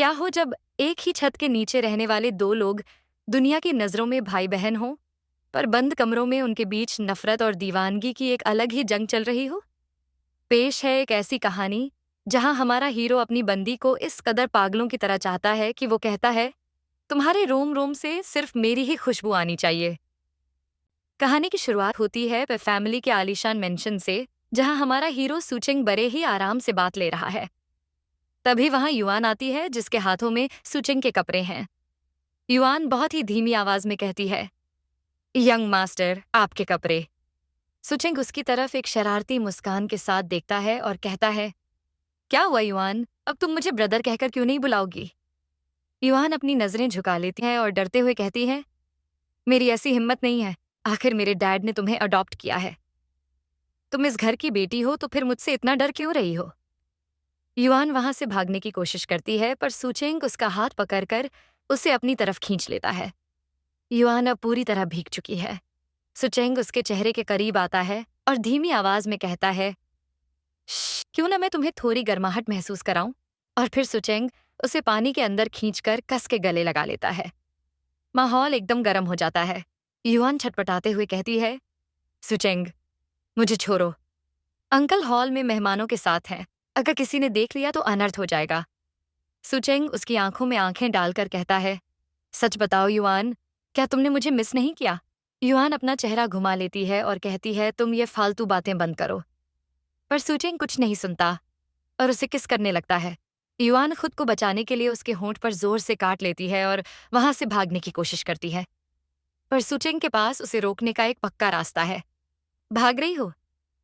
क्या हो जब एक ही छत के नीचे रहने वाले दो लोग दुनिया की नजरों में भाई बहन हो, पर बंद कमरों में उनके बीच नफरत और दीवानगी की एक अलग ही जंग चल रही हो। पेश है एक ऐसी कहानी जहां हमारा हीरो अपनी बंदी को इस कदर पागलों की तरह चाहता है कि वो कहता है, तुम्हारे रोम रोम से सिर्फ मेरी ही खुशबू आनी चाहिए। कहानी की शुरुआत होती है फैमिली के आलीशान मेंशन से, जहां हमारा हीरो सुचिंग बड़े ही आराम से बात ले रहा है। तभी वहां युआन आती है जिसके हाथों में सुचिंग के कपड़े हैं। युआन बहुत ही धीमी आवाज में कहती है, यंग मास्टर, आपके कपड़े। सुचिंग उसकी तरफ एक शरारती मुस्कान के साथ देखता है और कहता है, क्या हुआ युआन, अब तुम मुझे ब्रदर कहकर क्यों नहीं बुलाओगी? युआन अपनी नजरें झुका लेती है और डरते हुए कहती है, मेरी ऐसी हिम्मत नहीं है। आखिर मेरे डैड ने तुम्हें अडॉप्ट किया है। तुम इस घर की बेटी हो तो फिर मुझसे इतना डर क्यों रही हो? युआन वहां से भागने की कोशिश करती है, पर सुचेंग उसका हाथ पकड़कर उसे अपनी तरफ खींच लेता है। युआन अब पूरी तरह भीग चुकी है। सुचेंग उसके चेहरे के करीब आता है और धीमी आवाज में कहता है, "श्श, क्यों ना मैं तुम्हें थोड़ी गर्माहट महसूस कराऊं?" और फिर सुचेंग उसे पानी के अंदर खींचकर कस के गले लगा लेता है। माहौल एकदम गर्म हो जाता है। युआन छटपटाते हुए कहती है, सुचेंग, मुझे छोड़ो। अंकल हॉल में मेहमानों के साथ हैं। अगर किसी ने देख लिया तो अनर्थ हो जाएगा। सुचेंग उसकी आंखों में आंखें डालकर कहता है, सच बताओ युआन, क्या तुमने मुझे मिस नहीं किया? युआन अपना चेहरा घुमा लेती है और कहती है, तुम ये फालतू बातें बंद करो। पर सुचेंग कुछ नहीं सुनता और उसे किस करने लगता है। युआन खुद को बचाने के लिए उसके होंठ पर जोर से काट लेती है और वहां से भागने की कोशिश करती है। पर सुचेंग के पास उसे रोकने का एक पक्का रास्ता है। भाग रही हो?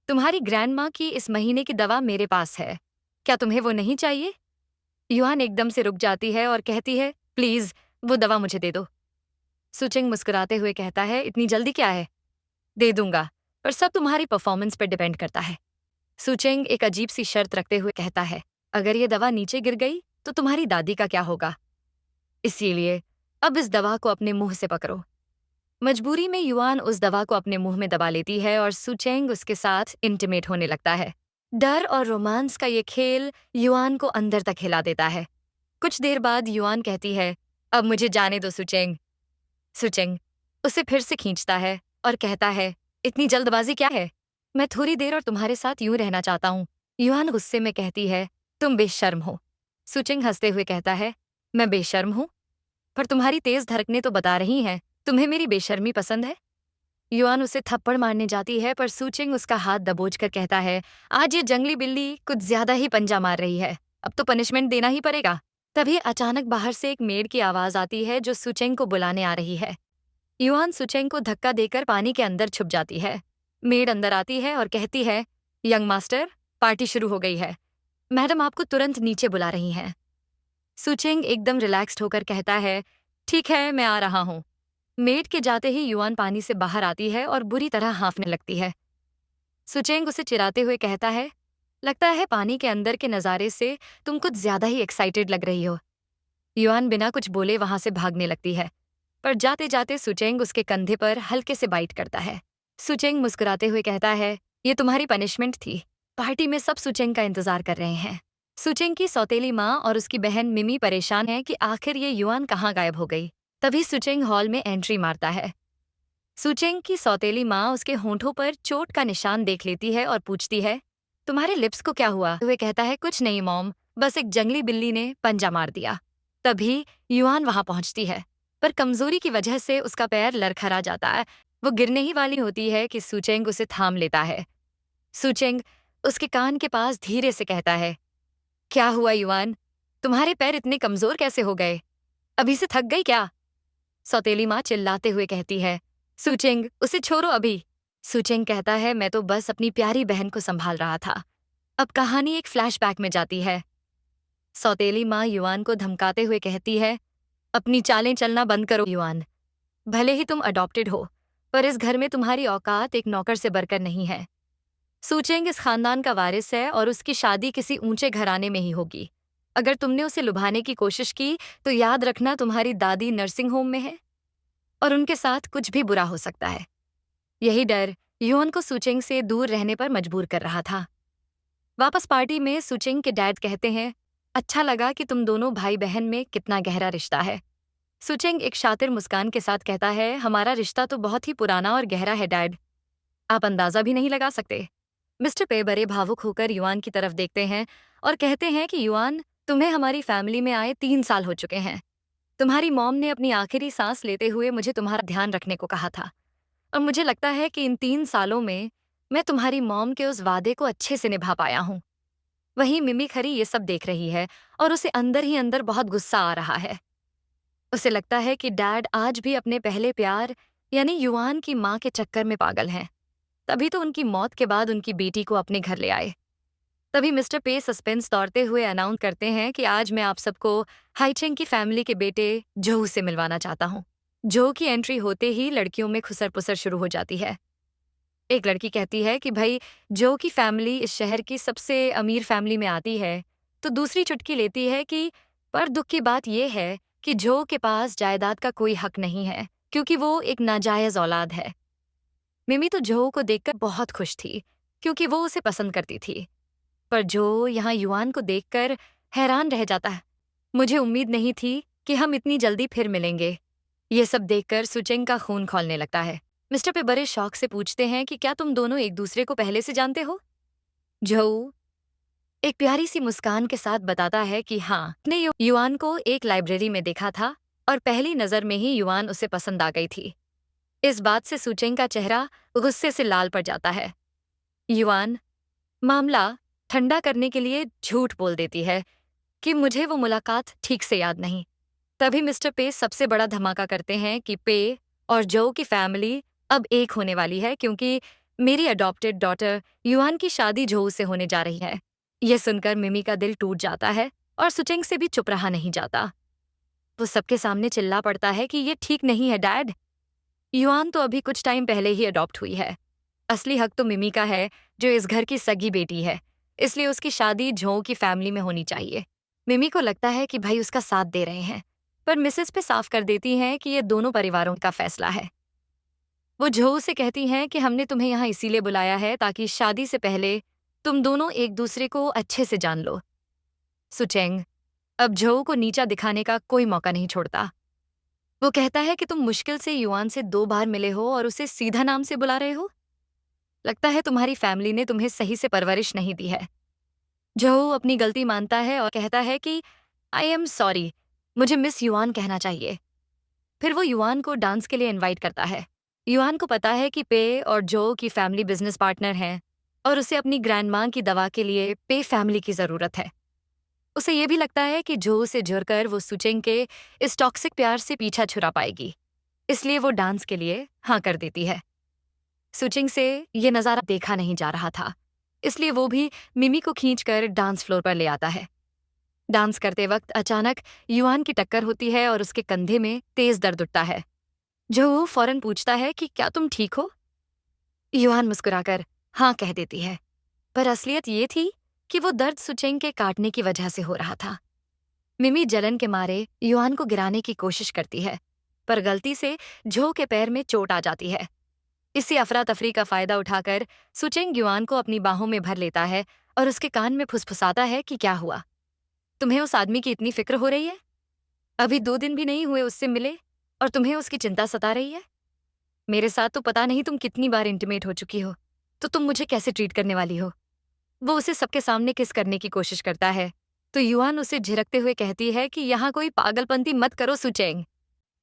तुम्हारी ग्रैंड माँ की इस महीने की दवा मेरे पास है। क्या तुम्हें वो नहीं चाहिए? युआन एकदम से रुक जाती है और कहती है, प्लीज वो दवा मुझे दे दो। सुचिंग मुस्कुराते हुए कहता है, इतनी जल्दी क्या है? दे दूंगा, पर सब तुम्हारी परफॉर्मेंस पर डिपेंड करता है। सुचिंग एक अजीब सी शर्त रखते हुए कहता है, अगर ये दवा नीचे गिर गई तो तुम्हारी दादी का क्या होगा? इसीलिए अब इस दवा को अपने मुंह से पकड़ो। मजबूरी में युआन उस दवा को अपने मुंह में दबा लेती है और सुचेंग उसके साथ इंटीमेट होने लगता है। डर और रोमांस का ये खेल युआन को अंदर तक हिला देता है। कुछ देर बाद युआन कहती है, अब मुझे जाने दो सुचेंग। सुचेंग उसे फिर से खींचता है और कहता है, इतनी जल्दबाजी क्या है? मैं थोड़ी देर और तुम्हारे साथ यूं रहना चाहता हूँ। युआन गुस्से में कहती है, तुम बेशर्म हो। सुचेंग हंसते हुए कहता है, मैं बेशर्म हूँ? पर तुम्हारी तेज धड़कनें तो बता रही हैं तुम्हें मेरी बेशर्मी पसंद है। युआन उसे थप्पड़ मारने जाती है, पर सूचिंग उसका हाथ दबोचकर कहता है, आज ये जंगली बिल्ली कुछ ज्यादा ही पंजा मार रही है। अब तो पनिशमेंट देना ही पड़ेगा। तभी अचानक बाहर से एक मेड की आवाज आती है जो सुचेंग को बुलाने आ रही है। युआन सुचेंग को धक्का देकर पानी के अंदर छुप जाती है। मेड अंदर आती है और कहती है, यंग मास्टर, पार्टी शुरू हो गई है। मैडम आपको तुरंत नीचे बुला रही हैं। सुचेंग एकदम रिलैक्स्ड होकर कहता है, ठीक है, मैं आ रहा हूँ। मेड के जाते ही युआन पानी से बाहर आती है और बुरी तरह हाँफने लगती है। सुचेंग उसे चिढ़ाते हुए कहता है, लगता है पानी के अंदर के नज़ारे से तुम कुछ ज्यादा ही एक्साइटेड लग रही हो। युआन बिना कुछ बोले वहां से भागने लगती है, पर जाते जाते सुचेंग उसके कंधे पर हल्के से बाइट करता है। सुचेंग मुस्कुराते हुए कहता है, ये तुम्हारी पनिशमेंट थी। पार्टी में सब सुचेंग का इंतजार कर रहे हैं। सुचेंग की सौतेली माँ और उसकी बहन मिमी परेशान है कि आखिर ये युआन कहाँ गायब हो गई। तभी सुचेंग हॉल में एंट्री मारता है। सुचेंग की सौतेली माँ उसके होंठों पर चोट का निशान देख लेती है और पूछती है, तुम्हारे लिप्स को क्या हुआ? वह कहता है, कुछ नहीं मॉम, बस एक जंगली बिल्ली ने पंजा मार दिया। तभी युआन वहां पहुंचती है, पर कमजोरी की वजह से उसका पैर लड़खड़ा जाता है। वो गिरने ही वाली होती है कि सुचेंग उसे थाम लेता है। सुचेंग उसके कान के पास धीरे से कहता है, क्या हुआ युआन? तुम्हारे पैर इतने कमजोर कैसे हो गए? अभी से थक गई क्या? सौतेली माँ चिल्लाते हुए कहती है, सुचेंग उसे छोड़ो अभी। सुचेंग कहता है, मैं तो बस अपनी प्यारी बहन को संभाल रहा था। अब कहानी एक फ्लैशबैक में जाती है। सौतेली माँ युआन को धमकाते हुए कहती है, अपनी चालें चलना बंद करो युआन। भले ही तुम अडॉप्टेड हो, पर इस घर में तुम्हारी औकात एक नौकर से बढ़कर नहीं है। सुचेंग इस खानदान का वारिस है और उसकी शादी किसी ऊंचे घराने में ही होगी। अगर तुमने उसे लुभाने की कोशिश की तो याद रखना तुम्हारी दादी नर्सिंग होम में है और उनके साथ कुछ भी बुरा हो सकता है। यही डर युआन को सुचेंग से दूर रहने पर मजबूर कर रहा था। वापस पार्टी में सुचेंग के डैड कहते हैं, अच्छा लगा कि तुम दोनों भाई बहन में कितना गहरा रिश्ता है। सुचेंग एक शातिर मुस्कान के साथ कहता है, हमारा रिश्ता तो बहुत ही पुराना और गहरा है डैड। आप अंदाजा भी नहीं लगा सकते। मिस्टर पे बड़े भावुक होकर युआन की तरफ देखते हैं और कहते हैं कि युआन, तुम्हें हमारी फैमिली में आए 3 साल हो चुके हैं। तुम्हारी मॉम ने अपनी आखिरी सांस लेते हुए मुझे तुम्हारा ध्यान रखने को कहा था, और मुझे लगता है कि इन 3 सालों में मैं तुम्हारी मॉम के उस वादे को अच्छे से निभा पाया हूँ। वहीं मिमी खरी ये सब देख रही है और उसे अंदर ही अंदर बहुत गुस्सा आ रहा है। उसे लगता है कि डैड आज भी अपने पहले प्यार यानी युआन की माँ के चक्कर में पागल हैं। तभी तो उनकी मौत के बाद उनकी बेटी को अपने घर ले आए। तभी मिस्टर पे सस्पेंस तोड़ते हुए अनाउंस करते हैं कि आज मैं आप सबको हाइचेंग की फैमिली के बेटे जोहू से मिलवाना चाहता हूँ। जो की एंट्री होते ही लड़कियों में खुसर पुसर शुरू हो जाती है। एक लड़की कहती है कि भाई, जो की फैमिली इस शहर की सबसे अमीर फैमिली में आती है, तो दूसरी चुटकी लेती है कि पर दुख की बात यह है कि जो के पास जायदाद का कोई हक नहीं है, क्योंकि वो एक नाजायज औलाद है। मिमी तो जो को देखकर बहुत खुश थी, क्योंकि वो उसे पसंद करती थी। पर जो यहाँ युआन को देखकर हैरान रह जाता है। मुझे उम्मीद नहीं थी कि हम इतनी जल्दी फिर मिलेंगे। ये सब देखकर सुचेंग का खून खौलने लगता है। मिस्टर पे बड़े शौक से पूछते हैं कि क्या तुम दोनों एक दूसरे को पहले से जानते हो? जो एक प्यारी सी मुस्कान के साथ बताता है कि हाँ, ने युआन को एक लाइब्रेरी में देखा था और पहली नजर में ही युआन उसे पसंद आ गई थी। इस बात से सुचेंग का चेहरा गुस्से से लाल पड़ जाता है। युआन मामला ठंडा करने के लिए झूठ बोल देती है कि मुझे वो मुलाकात ठीक से याद नहीं। तभी मिस्टर पे सबसे बड़ा धमाका करते हैं कि पे और जो की फैमिली अब एक होने वाली है, क्योंकि मेरी अडॉप्टेड डॉटर युआन की शादी जो से होने जा रही है। यह सुनकर मिमी का दिल टूट जाता है और सुचेंग से भी चुप रहा नहीं जाता। वो सबके सामने चिल्ला पड़ता है कि ये ठीक नहीं है डैड। युआन तो अभी कुछ टाइम पहले ही अडॉप्ट हुई है। असली हक तो मिमी का है, जो इस घर की सगी बेटी है। इसलिए उसकी शादी झो की फैमिली में होनी चाहिए। मिमी को लगता है कि भाई उसका साथ दे रहे हैं, पर मिसेस पे साफ कर देती हैं कि ये दोनों परिवारों का फैसला है। वो झो से कहती हैं कि हमने तुम्हें यहाँ इसीलिए बुलाया है ताकि शादी से पहले तुम दोनों एक दूसरे को अच्छे से जान लो। सुचेंग अब झो को नीचा दिखाने का कोई मौका नहीं छोड़ता। वो कहता है कि तुम मुश्किल से युआन से 2 बार मिले हो और उसे सीधा नाम से बुला रहे हो। लगता है तुम्हारी फैमिली ने तुम्हें सही से परवरिश नहीं दी है। जो अपनी गलती मानता है और कहता है कि आई एम सॉरी, मुझे मिस युआन कहना चाहिए। फिर वो युआन को डांस के लिए इनवाइट करता है। युआन को पता है कि पे और जो की फैमिली बिजनेस पार्टनर हैं और उसे अपनी ग्रैंड माँ की दवा के लिए पे फैमिली की जरूरत है। उसे ये भी लगता है कि जो से जुड़कर वो सुचेंग के इस टॉक्सिक प्यार से पीछा छुड़ा पाएगी, इसलिए वो डांस के लिए हाँ कर देती है। सुचिंग से ये नज़ारा देखा नहीं जा रहा था, इसलिए वो भी मिमी को खींचकर डांस फ्लोर पर ले आता है। डांस करते वक्त अचानक युआन की टक्कर होती है और उसके कंधे में तेज दर्द उठता है। जो फौरन पूछता है कि क्या तुम ठीक हो? युआन मुस्कुराकर हाँ कह देती है, पर असलियत ये थी कि वो दर्द सुचेंग के काटने की वजह से हो रहा था। मिमी जलन के मारे युआन को गिराने की कोशिश करती है, पर गलती से झो के पैर में चोट आ जाती है। इसी अफरा तफरी का फायदा उठाकर सुचेंग युआन को अपनी बाहों में भर लेता है और उसके कान में फुसफुसाता है कि क्या हुआ, तुम्हें उस आदमी की इतनी फिक्र हो रही है? अभी 2 दिन भी नहीं हुए उससे मिले और तुम्हें उसकी चिंता सता रही है? मेरे साथ तो पता नहीं तुम कितनी बार इंटीमेट हो चुकी हो, तो तुम मुझे कैसे ट्रीट करने वाली हो? वो उसे सबके सामने किस करने की कोशिश करता है, तो युआन उसे झिड़कते हुए कहती है कि यहाँ कोई पागलपंती मत करो सुचेंग।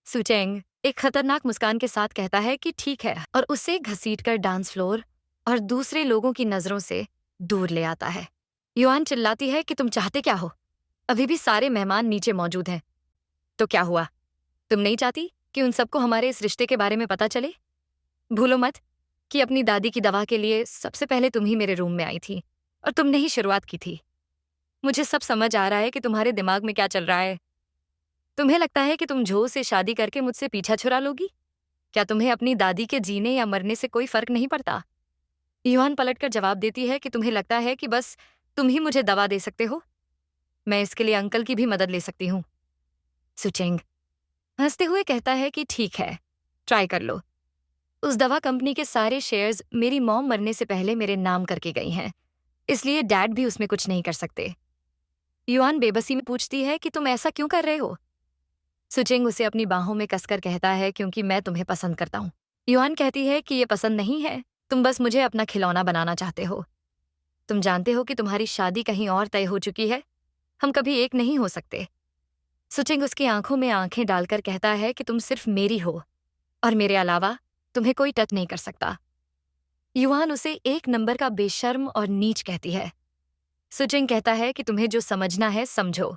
सुचेंग एक खतरनाक मुस्कान के साथ कहता है कि ठीक है, और उसे घसीटकर डांस फ्लोर और दूसरे लोगों की नजरों से दूर ले आता है। युआन चिल्लाती है कि तुम चाहते क्या हो? अभी भी सारे मेहमान नीचे मौजूद हैं। तो क्या हुआ? तुम नहीं चाहती कि उन सबको हमारे इस रिश्ते के बारे में पता चले? भूलो मत कि अपनी दादी की दवा के लिए सबसे पहले तुम ही मेरे रूम में आई थी और तुमने ही शुरुआत की थी। मुझे सब समझ आ रहा है कि तुम्हारे दिमाग में क्या चल रहा है। तुम्हें लगता है कि तुम झो से शादी करके मुझसे पीछा छुड़ा लोगी? क्या तुम्हें अपनी दादी के जीने या मरने से कोई फर्क नहीं पड़ता? युआन पलटकर जवाब देती है कि तुम्हें लगता है कि बस तुम ही मुझे दवा दे सकते हो? मैं इसके लिए अंकल की भी मदद ले सकती हूँ। सुचेंग हंसते हुए कहता है कि ठीक है, ट्राई कर लो। उस दवा कंपनी के सारे शेयर्स मेरी मॉम मरने से पहले मेरे नाम करके गई हैं, इसलिए डैड भी उसमें कुछ नहीं कर सकते। युआन बेबसी में पूछती है कि तुम ऐसा क्यों कर रहे हो। सुचिंग उसे अपनी बाहों में कसकर कहता है क्योंकि मैं तुम्हें पसंद करता हूँ। युआन कहती है कि ये पसंद नहीं है, तुम बस मुझे अपना खिलौना बनाना चाहते हो। तुम जानते हो कि तुम्हारी शादी कहीं और तय हो चुकी है, हम कभी एक नहीं हो सकते। सुचिंग उसकी आंखों में आंखें डालकर कहता है कि तुम सिर्फ मेरी हो और मेरे अलावा तुम्हें कोई टच नहीं कर सकता। युआन उसे एक नंबर का बेशर्म और नीच कहती है। सुचिंग कहता है कि तुम्हें जो समझना है समझो,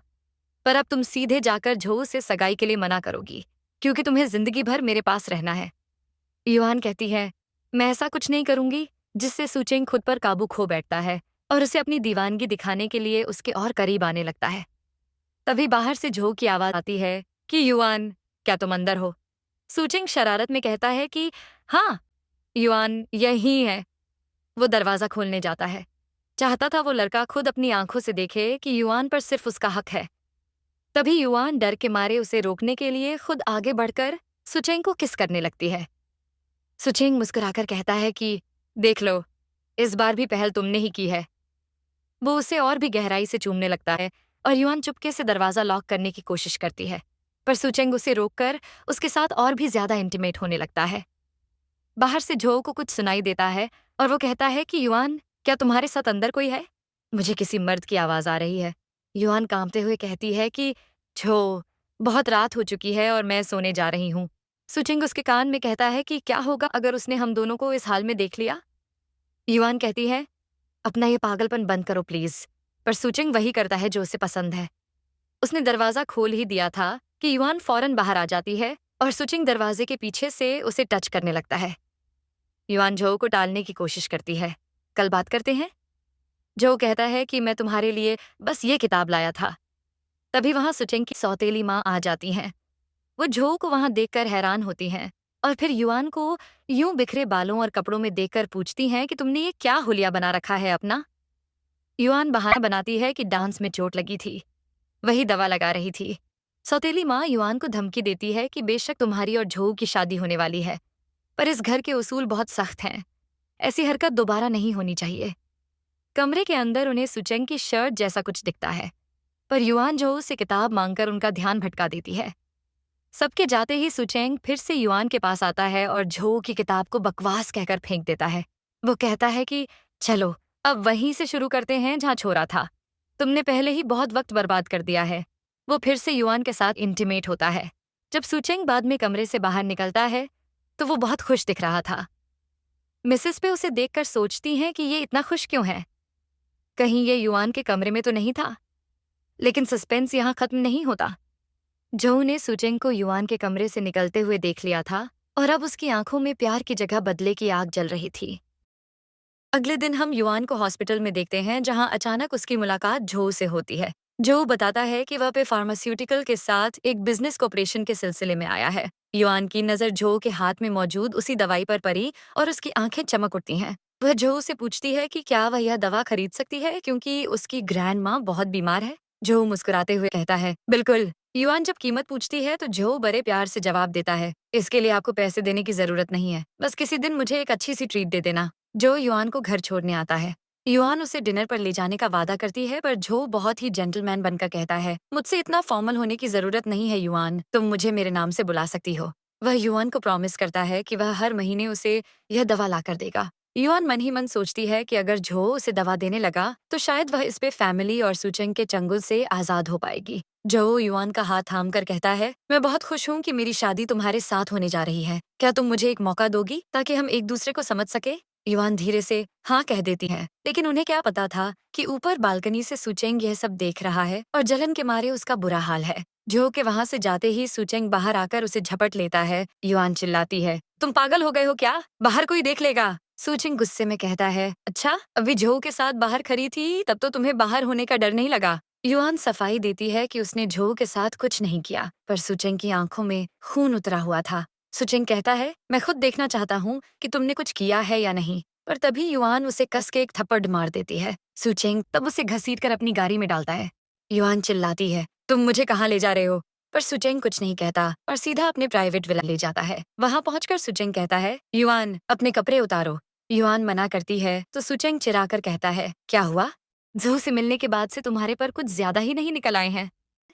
पर अब तुम सीधे जाकर झो से सगाई के लिए मना करोगी क्योंकि तुम्हें जिंदगी भर मेरे पास रहना है। युआन कहती है, मैं ऐसा कुछ नहीं करूंगी, जिससे सुचिंग खुद पर काबू खो बैठता है और उसे अपनी दीवानगी दिखाने के लिए उसके और करीब आने लगता है। तभी बाहर से झो की आवाज आती है कि युआन, क्या तुम अंदर हो? सुचिंग शरारत में कहता है कि हाँ, युआन यही है। वो दरवाजा खोलने जाता है। चाहता था वो लड़का खुद अपनी आंखों से देखे कि युआन पर सिर्फ उसका हक है। तभी युआन डर के मारे उसे रोकने के लिए खुद आगे बढ़कर सुचेंग को किस करने लगती है। सुचेंग मुस्कुराकर कहता है कि देख लो, इस बार भी पहल तुमने ही की है। वो उसे और भी गहराई से चूमने लगता है और युआन चुपके से दरवाजा लॉक करने की कोशिश करती है, पर सुचेंग उसे रोककर उसके साथ और भी ज्यादा इंटीमेट होने लगता है। बाहर से झो को कुछ सुनाई देता है और वो कहता है कि युआन, क्या तुम्हारे साथ अंदर कोई है? मुझे किसी मर्द की आवाज आ रही है। युआन कांपते हुए कहती है कि झो, बहुत रात हो चुकी है और मैं सोने जा रही हूँ। सुचिंग उसके कान में कहता है कि क्या होगा अगर उसने हम दोनों को इस हाल में देख लिया। युआन कहती है, अपना ये पागलपन बंद करो प्लीज। पर सुचिंग वही करता है जो उसे पसंद है। उसने दरवाजा खोल ही दिया था कि युआन फौरन बाहर आ जाती है और सुचिंग दरवाजे के पीछे से उसे टच करने लगता है। युआन झो को टालने की कोशिश करती है। कल बात करते हैं। जो कहता है कि मैं तुम्हारे लिए बस ये किताब लाया था। तभी वहां सुचेंग की सौतेली माँ आ जाती हैं। वो झो को वहां देखकर हैरान होती हैं और फिर युआन को यूं बिखरे बालों और कपड़ों में देखकर पूछती हैं कि तुमने ये क्या हुलिया बना रखा है अपना। युआन बहाना बनाती है कि डांस में चोट लगी थी, वही दवा लगा रही थी। सौतेली माँ युआन को धमकी देती है कि बेशक तुम्हारी और झो की शादी होने वाली है, पर इस घर के उसूल बहुत सख्त हैं। ऐसी हरकत दोबारा नहीं होनी चाहिए। कमरे के अंदर उन्हें सुचेंग की शर्ट जैसा कुछ दिखता है, पर युआन झो से किताब मांगकर उनका ध्यान भटका देती है। सबके जाते ही सुचेंग फिर से युआन के पास आता है और झो की किताब को बकवास कहकर फेंक देता है। वो कहता है कि चलो अब वहीं से शुरू करते हैं जहां छोड़ा था। तुमने पहले ही बहुत वक्त बर्बाद कर दिया है। वो फिर से युआन के साथ इंटीमेट होता है। जब सुचेंग बाद में कमरे से बाहर निकलता है तो वो बहुत खुश दिख रहा था। मिसेस पे उसे देखकर सोचती हैं कि ये इतना खुश क्यों है। कहीं ये युआन के कमरे में तो नहीं था। लेकिन सस्पेंस यहाँ खत्म नहीं होता। जो ने सुचेंग को युआन के कमरे से निकलते हुए देख लिया था और अब उसकी आंखों में प्यार की जगह बदले की आग जल रही थी। अगले दिन हम युआन को हॉस्पिटल में देखते हैं जहां अचानक उसकी मुलाकात जो से होती है। जो बताता है कि वह पे फार्मास्यूटिकल के साथ एक बिजनेस कोऑपरेशन के सिलसिले में आया है। युआन की नजर जो के हाथ में मौजूद उसी दवाई पर पड़ी और उसकी आंखें चमक उठती हैं। वह जो से पूछती है कि क्या वह यह दवा खरीद सकती है क्योंकि उसकी ग्रैंड माँ बहुत बीमार है। जो मुस्कुराते हुए कहता है, बिल्कुल। युआन जब कीमत पूछती है तो जो बड़े प्यार से जवाब देता है, इसके लिए आपको पैसे देने की जरूरत नहीं है, बस किसी दिन मुझे एक अच्छी सी ट्रीट दे देना। जो युआन को घर छोड़ने आता है। युआन उसे डिनर पर ले जाने का वादा करती है, पर जो बहुत ही जेंटलमैन बनकर कहता है, मुझसे इतना फॉर्मल होने की जरूरत नहीं है युआन, तुम मुझे मेरे नाम से बुला सकती हो। वह युआन को प्रॉमिस करता है कि वह हर महीने उसे यह दवा ला कर देगा। युआन मन ही मन सोचती है कि अगर झो उसे दवा देने लगा तो शायद वह इस पे फैमिली और सुचेंग के चंगुल से आजाद हो पाएगी। जो युआन का हाथ थाम कर कहता है, मैं बहुत खुश हूँ कि मेरी शादी तुम्हारे साथ होने जा रही है। क्या तुम मुझे एक मौका दोगी ताकि हम एक दूसरे को समझ सके? युआन धीरे से हाँ कह देती है, लेकिन उन्हें क्या पता था कि ऊपर बालकनी से सुचेंग यह सब देख रहा है और जलन के मारे उसका बुरा हाल है। जो के वहां से जाते ही सुचेंग बाहर आकर उसे झपट लेता है। युआन चिल्लाती है, तुम पागल हो गए हो क्या? बाहर कोई देख लेगा। सुचेंग गुस्से में कहता है, अच्छा अभी झो के साथ बाहर खड़ी थी तब तो तुम्हें बाहर होने का डर नहीं लगा। युआन सफाई देती है कि उसने झो के साथ कुछ नहीं किया, पर सुचेंग की आंखों में खून उतरा हुआ था। सुचेंग कहता है, मैं खुद देखना चाहता हूँ कि तुमने कुछ किया है या नहीं, पर तभी युआन उसे कस के एक थप्पड़ मार देती है। सुचेंग तब उसे घसीटकर अपनी गाड़ी में डालता है। युआन चिल्लाती है, तुम मुझे कहाँ ले जा रहे हो? पर सुचेंग कुछ नहीं कहता और सीधा अपने प्राइवेट विला ले जाता है। वहां पहुंचकर सुचेंग कहता है, युआन अपने कपड़े उतारो। युआन मना करती है तो सुचेंग चिढ़ाकर कहता है, क्या हुआ? जू से मिलने के बाद से तुम्हारे पर कुछ ज्यादा ही नहीं निकल आए हैं।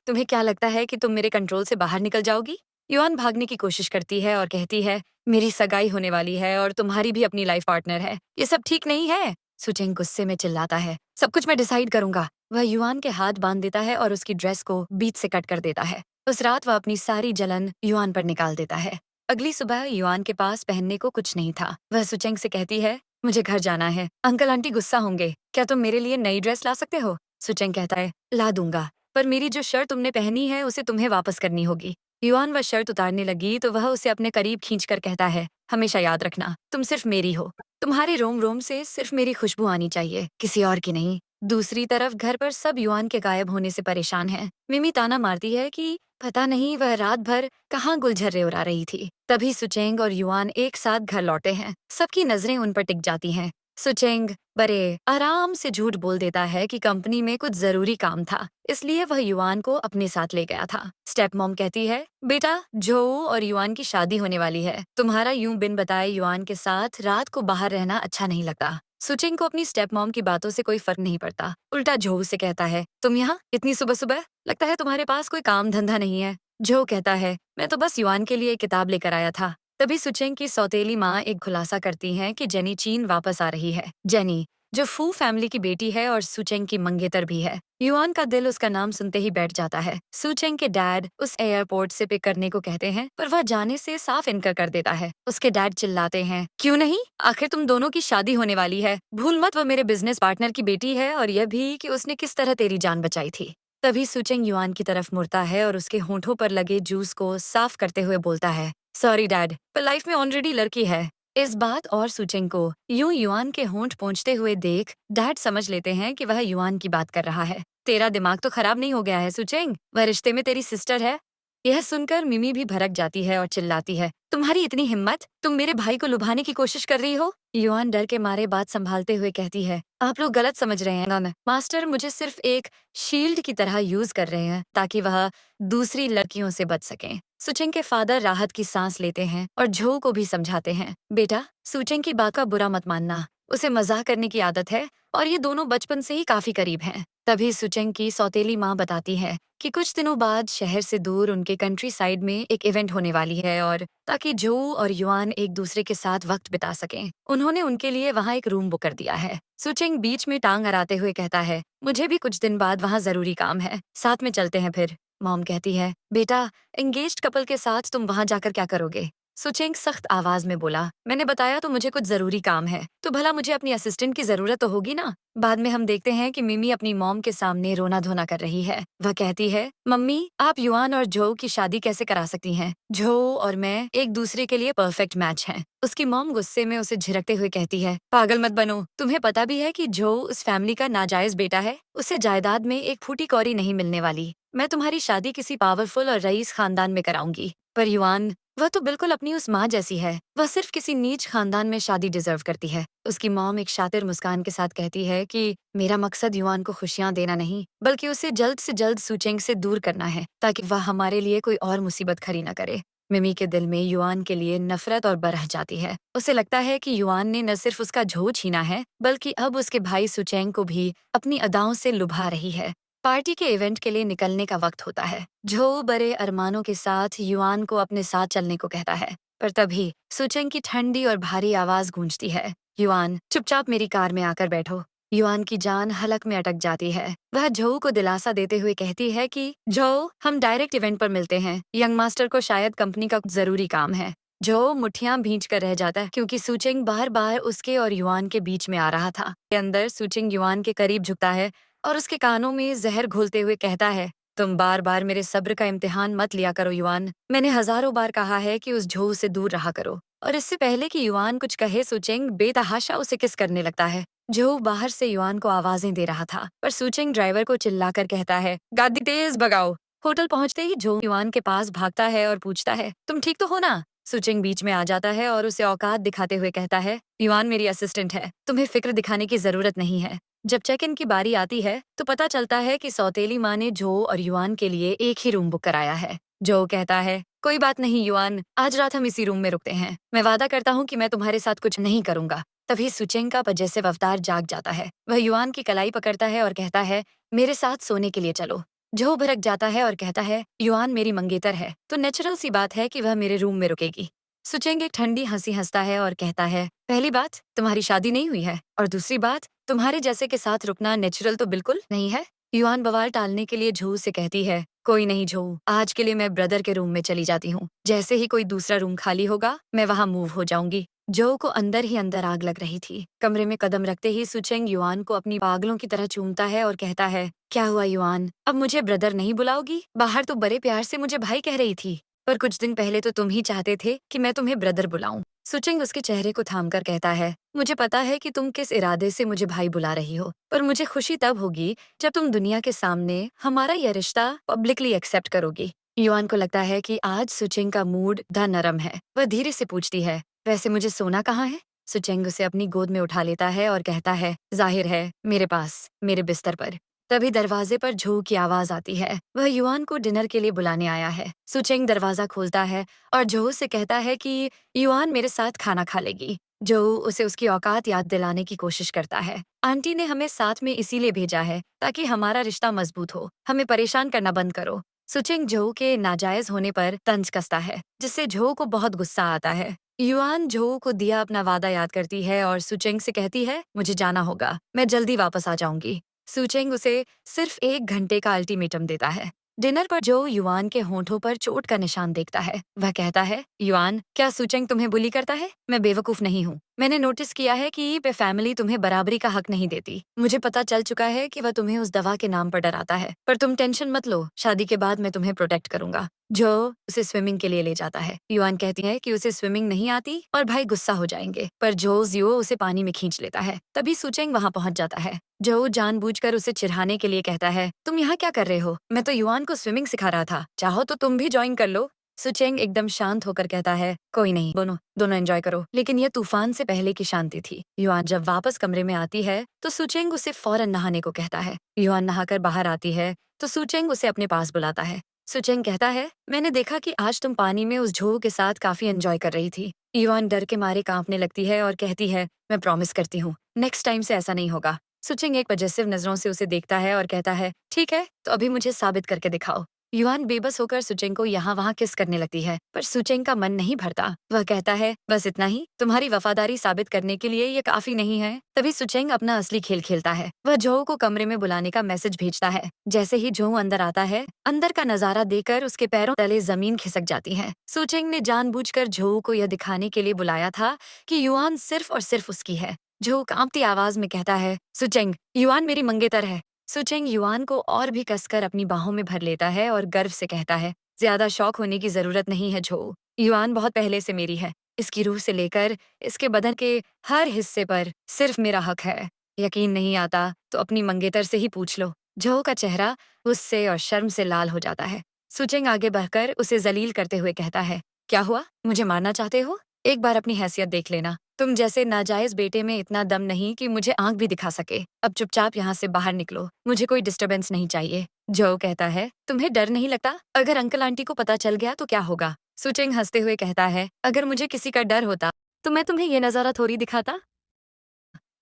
तुम्हें क्या लगता है कि तुम मेरे कंट्रोल से बाहर निकल जाओगी? युआन भागने की कोशिश करती है और कहती है, मेरी सगाई होने वाली है और तुम्हारी भी अपनी लाइफ पार्टनर है। ये सब ठीक नहीं है। सुचेंग गुस्से में चिल्लाता है, सब कुछ मैं डिसाइड करूंगा। वह युआन के हाथ बांध देता है और उसकी ड्रेस को बीच से कट कर देता है। उस रात वह अपनी सारी जलन युआन पर निकाल देता है। अगली सुबह युआन के पास पहनने को कुछ नहीं था। वह सुचेंग से कहती है, मुझे घर जाना है, अंकल आंटी गुस्सा होंगे, क्या तुम मेरे लिए नई ड्रेस ला सकते हो? सुचेंग कहता है, ला दूंगा, पर मेरी जो शर्ट तुमने पहनी है उसे तुम्हें वापस करनी होगी। युआन वह शर्ट उतारने लगी तो वह उसे अपने करीब खींचकर कहता है, हमेशा याद रखना, तुम सिर्फ मेरी हो। तुम्हारे रोम रोम से सिर्फ मेरी खुशबू आनी चाहिए, किसी और की नहीं। दूसरी तरफ घर पर सब युआन के गायब होने से परेशान हैं। मिमी ताना मारती है कि पता नहीं वह रात भर कहाँ गुलझर्रे उड़ा रही थी। तभी सुचेंग और युआन एक साथ घर लौटे हैं। सबकी नजरें उन पर टिक जाती हैं। सुचेंग बड़े आराम से झूठ बोल देता है कि कंपनी में कुछ जरूरी काम था, इसलिए वह युआन को अपने साथ ले गया था। स्टेप मॉम कहती है, बेटा जो और युआन की शादी होने वाली है, तुम्हारा यूं बिन बताए युआन के साथ रात को बाहर रहना अच्छा नहीं लगता। सुचिंग को अपनी स्टेप मॉम की बातों से कोई फर्क नहीं पड़ता। उल्टा झो से कहता है, तुम यहाँ इतनी सुबह सुबह, लगता है तुम्हारे पास कोई काम धंधा नहीं है। झो कहता है, मैं तो बस युआन के लिए एक किताब लेकर आया था। तभी सुचेंग की सौतेली माँ एक खुलासा करती है कि जेनी चीन वापस आ रही है। जेनी जो फू फैमिली की बेटी है और सुचेंग की मंगेतर भी है। युआन का दिल उसका नाम सुनते ही बैठ जाता है। सुचेंग के डैड उस एयरपोर्ट से पिक करने को कहते हैं, पर वह जाने से साफ इनकार कर देता है। उसके डैड चिल्लाते हैं, क्यों नहीं, आखिर तुम दोनों की शादी होने वाली है। भूल मत वो मेरे बिजनेस पार्टनर की बेटी है, और यह भी कि उसने किस तरह तेरी जान बचाई थी। तभी सुचेंग युआन की तरफ मुड़ता है और उसके होंठों पर लगे जूस को साफ करते हुए बोलता है, सॉरी डैड, पर लाइफ में ऑलरेडी लड़की है। इस बात और सुचेंग को यूं युआन के होंठ पोंछते हुए देख डैड समझ लेते हैं कि वह युआन की बात कर रहा है। तेरा दिमाग तो खराब नहीं हो गया है सुचेंग, वह रिश्ते में तेरी सिस्टर है। यह सुनकर मिमी भी भड़क जाती है और चिल्लाती है, तुम्हारी इतनी हिम्मत, तुम मेरे भाई को लुभाने की कोशिश कर रही हो। युआन डर के मारे बात संभालते हुए कहती है, आप लोग गलत समझ रहे हैं। मास्टर मुझे सिर्फ एक शील्ड की तरह यूज कर रहे हैं ताकि वह दूसरी लड़कियों से बच सकें। सुचेंग के फादर राहत की सांस लेते हैं और झो को भी समझाते हैं, बेटा सुचेंग की बात का बुरा मत मानना, उसे मजाक करने की आदत है और ये दोनों बचपन से ही काफी करीब हैं। तभी सुचेंग की सौतेली माँ बताती है कि कुछ दिनों बाद शहर से दूर उनके कंट्री साइड में एक इवेंट होने वाली है, और ताकि जो और युआन एक दूसरे के साथ वक्त बिता सकें, उन्होंने उनके लिए वहाँ एक रूम बुक कर दिया है। सुचेंग बीच में टांग अड़ाते हुए कहता है, मुझे भी कुछ दिन बाद वहाँ जरूरी काम है, साथ में चलते हैं फिर। मॉम कहती है, बेटा एंगेज्ड कपल के साथ तुम वहाँ जाकर क्या करोगे? सुचेंग सख्त आवाज में बोला, मैंने बताया तो मुझे कुछ जरूरी काम है, तो भला मुझे अपनी असिस्टेंट की जरूरत तो होगी ना। बाद में हम देखते हैं कि मिमी अपनी मॉम के सामने रोना धोना कर रही है। वह कहती है, मम्मी आप युआन और जो की शादी कैसे करा सकती हैं? जो और मैं एक दूसरे के लिए परफेक्ट मैच हैं। उसकी मॉम गुस्से में उसे झिड़कते हुए कहती है, पागल मत बनो, तुम्हें पता भी है कि जो उस फैमिली का नाजायज बेटा है, उसे जायदाद में एक फूटी कौड़ी नहीं मिलने वाली। मैं तुम्हारी शादी किसी पावरफुल और रईस खानदान में कराऊंगी। पर युआन, वह तो बिल्कुल अपनी उस माँ जैसी है, वह सिर्फ किसी नीच खानदान में शादी डिजर्व करती है। उसकी मॉम एक शातिर मुस्कान के साथ कहती है कि मेरा मकसद युआन को खुशियां देना नहीं, बल्कि उसे जल्द से जल्द सुचेंग से दूर करना है, ताकि वह हमारे लिए कोई और मुसीबत खड़ी न करे। मिमी के दिल में युआन के लिए नफरत और बरह जाती है। उसे लगता है कि युआन ने न सिर्फ उसका झो छीना है, बल्कि अब उसके भाई सुचेंग को भी अपनी अदाओं से लुभा रही है। पार्टी के इवेंट के लिए निकलने का वक्त होता है। झो बड़े अरमानों के साथ युआन को अपने साथ चलने को कहता है, पर तभी सुचेंग की ठंडी और भारी आवाज गूंजती है, युआन चुपचाप मेरी कार में आकर बैठो। युआन की जान हलक में अटक जाती है। वह झो को दिलासा देते हुए कहती है कि झो हम डायरेक्ट इवेंट पर मिलते हैं, यंग मास्टर को शायद कंपनी का कुछ जरूरी काम है। झो मुठ्ठियां भींच कर रह जाता है क्योंकि सुचेंग बार बार उसके और युआन के बीच में आ रहा था। के अंदर सुचेंग युआन के करीब झुकता है और उसके कानों में जहर घोलते हुए कहता है, तुम बार बार मेरे सब्र का इम्तिहान मत लिया करो युआन। मैंने हजारों बार कहा है कि उस झो से दूर रहा करो। और इससे पहले कि युआन कुछ कहे सुचेंग बेतहाशा उसे किस करने लगता है। झो बाहर से युआन को आवाजें दे रहा था, पर सुचेंग ड्राइवर को चिल्लाकर कहता है, गाड़ी तेज भगाओ। होटल पहुंचते ही झो युआन के पास भागता है और पूछता है, तुम ठीक तो हो ना? सुचेंग बीच में आ जाता है और उसे औकात दिखाते हुए कहता है, युआन मेरी असिस्टेंट है, तुम्हें फिक्र दिखाने की जरूरत नहीं है। जब चेक इन की बारी आती है तो पता चलता है कि सौतेली माँ ने झो और युआन के लिए एक ही रूम बुक कराया है। जो कहता है, कोई बात नहीं युआन, आज रात हम इसी रूम में रुकते हैं। मैं वादा करता हूँ कि मैं तुम्हारे साथ कुछ नहीं करूंगा। तभी सुचेंग का पजेसिव अवतार जाग जाता है। वह युआन की कलाई पकड़ता है और कहता है, मेरे साथ सोने के लिए चलो। जो भड़क जाता है और कहता है, युआन मेरी मंगेतर है, तो नेचुरल सी बात है कि वह मेरे रूम में रुकेगी। सुचेंग एक ठंडी हंसी हंसता है और कहता है, पहली बात तुम्हारी शादी नहीं हुई है, और दूसरी बात तुम्हारे जैसे के साथ रुकना नेचुरल तो बिल्कुल नहीं है। युआन बवाल टालने के लिए झू से कहती है, कोई नहीं झू, आज के लिए मैं ब्रदर के रूम में चली जाती हूँ। जैसे ही कोई दूसरा रूम खाली होगा मैं वहाँ मूव हो जाऊंगी। जो को अंदर ही अंदर आग लग रही थी। कमरे में कदम रखते ही सुचेंग युआन को अपनी पागलों की तरह चूमता है और कहता है, क्या हुआ युआन, अब मुझे ब्रदर नहीं बुलाओगी? बाहर तो बड़े प्यार से मुझे भाई कह रही थी, पर कुछ दिन पहले तो तुम ही चाहते थे कि मैं तुम्हें ब्रदर बुलाऊं। सुचेंग उसके चेहरे को थामकर कहता है, मुझे पता है कि तुम किस इरादे से मुझे भाई बुला रही हो, पर मुझे खुशी तब होगी जब तुम दुनिया के सामने हमारा यह रिश्ता पब्लिकली एक्सेप्ट करोगी। युआन को लगता है कि आज सुचेंग का मूड दा नरम है। वह धीरे से पूछती है, वैसे मुझे सोना कहाँ है? सुचेंग उसे अपनी गोद में उठा लेता है और कहता है, जाहिर है मेरे पास, मेरे बिस्तर पर। तभी दरवाजे पर झू की आवाज आती है। वह युआन को डिनर के लिए बुलाने आया है। सुचेंग दरवाजा खोलता है और झू से कहता है कि युआन मेरे साथ खाना खा लेगी। जो उसे उसकी औकात याद दिलाने की कोशिश करता है। आंटी ने हमें साथ में इसीलिए भेजा है ताकि हमारा रिश्ता मजबूत हो। हमें परेशान करना बंद करो। सुचेंग झो के नाजायज होने पर तंज कसता है, जिससे झो को बहुत गुस्सा आता है। युआन झो को दिया अपना वादा याद करती है और सुचेंग से कहती है, मुझे जाना होगा, मैं जल्दी वापस आ जाऊंगी। सुचेंग उसे सिर्फ 1 घंटे का अल्टीमेटम देता है। डिनर पर जो युआन के होठों पर चोट का निशान देखता है। वह कहता है, युआन, क्या सुचेंग तुम्हें बुली करता है? मैं बेवकूफ नहीं हूँ। मैंने नोटिस किया है कि पे फैमिली तुम्हें बराबरी का हक नहीं देती। मुझे पता चल चुका है कि वह तुम्हें उस दवा के नाम पर डराता है, पर तुम टेंशन मत लो, शादी के बाद मैं तुम्हें प्रोटेक्ट करूंगा। जो उसे स्विमिंग के लिए ले जाता है। युआन कहती है कि उसे स्विमिंग नहीं आती और भाई गुस्सा हो जाएंगे, पर जो जियो उसे पानी में खींच लेता है। तभी सुचेंग वहाँ पहुँच जाता है। जो जानबूझकर उसे चिढ़ाने के लिए कहता है, तुम यहाँ क्या कर रहे हो? मैं तो युआन को स्विमिंग सिखा रहा था, चाहो तो तुम भी ज्वाइन कर लो। सुचेंग एकदम शांत होकर कहता है, कोई नहीं, दोनों दोनों एंजॉय करो। लेकिन यह तूफान से पहले की शांति थी। युआन जब वापस कमरे में आती है तो सुचेंग उसे फौरन नहाने को कहता है। युआन नहाकर बाहर आती है तो सुचेंग उसे अपने पास बुलाता है। सुचेंग कहता है, मैंने देखा कि आज तुम पानी में उस झोग के साथ काफी एंजॉय कर रही थी। युआन डर के मारे कांपने लगती है और कहती है, मैं प्रॉमिस करती हूँ, नेक्स्ट टाइम से ऐसा नहीं होगा। सुचेंग एक पजेसिव नजरों से उसे देखता है और कहता है, ठीक है, तो अभी मुझे साबित करके दिखाओ। युआन बेबस होकर सुचेंग को यहाँ वहाँ किस करने लगती है, पर सुचेंग का मन नहीं भरता। वह कहता है, बस इतना ही? तुम्हारी वफादारी साबित करने के लिए ये काफी नहीं है? तभी सुचेंग अपना असली खेल खेलता है। वह जो को कमरे में बुलाने का मैसेज भेजता है। जैसे ही जो अंदर आता है, अंदर का नजारा देखकर उसके पैरों तले जमीन खिसक जाती है। सुचेंग ने जानबूझकर जो को यह दिखाने के लिए बुलाया था कि युआन सिर्फ और सिर्फ उसकी है। जो कांपती आवाज में कहता है, सुचेंग, युआन मेरी मंगेतर है। सुचेंग युआन को और भी कसकर अपनी बाहों में भर लेता है और गर्व से कहता है, ज्यादा शौक होने की जरूरत नहीं है झो, युआन बहुत पहले से मेरी है। इसकी रूह से लेकर इसके बदन के हर हिस्से पर सिर्फ मेरा हक है। यकीन नहीं आता तो अपनी मंगेतर से ही पूछ लो। झो का चेहरा गुस्से और शर्म से लाल हो जाता है। सुचेंग आगे बढ़कर उसे जलील करते हुए कहता है, क्या हुआ, मुझे मारना चाहते हो? एक बार अपनी हैसियत देख लेना। तुम जैसे नाजायज बेटे में इतना दम नहीं कि मुझे आंख भी दिखा सके। अब चुपचाप यहाँ से बाहर निकलो, मुझे कोई डिस्टरबेंस नहीं चाहिए। जो कहता है, तुम्हें डर नहीं लगता? अगर अंकल आंटी को पता चल गया तो क्या होगा? सुचेंग हंसते हुए कहता है, अगर मुझे किसी का डर होता तो मैं तुम्हें ये नजारा थोड़ी दिखाता।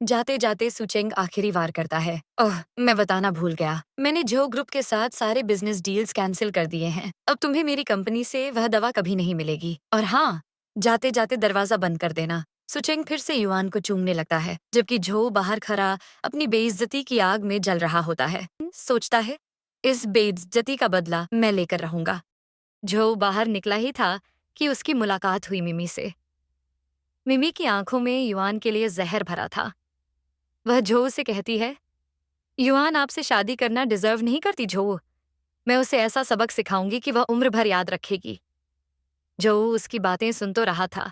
जाते जाते सुचेंग आखिरी वार करता है, ओह, मैं बताना भूल गया, मैंने जो ग्रुप के साथ सारे बिजनेस डील्स कैंसिल कर दिए हैं। अब तुम्हें मेरी कंपनी से वह दवा कभी नहीं मिलेगी। और हाँ, जाते जाते दरवाजा बंद कर देना। सुचेंग फिर से युआन को चूमने लगता है, जबकि झो बाहर खड़ा अपनी बेइज्जती की आग में जल रहा होता है। सोचता है, इस बेइज्जती का बदला मैं लेकर रहूंगा। झो बाहर निकला ही था कि उसकी मुलाकात हुई मिमी से। मिमी की आंखों में युआन के लिए जहर भरा था। वह झो से कहती है, युआन आपसे शादी करना डिजर्व नहीं करती झो। मैं उसे ऐसा सबक सिखाऊंगी कि वह उम्र भर याद रखेगी। जो उसकी बातें सुन तो रहा था,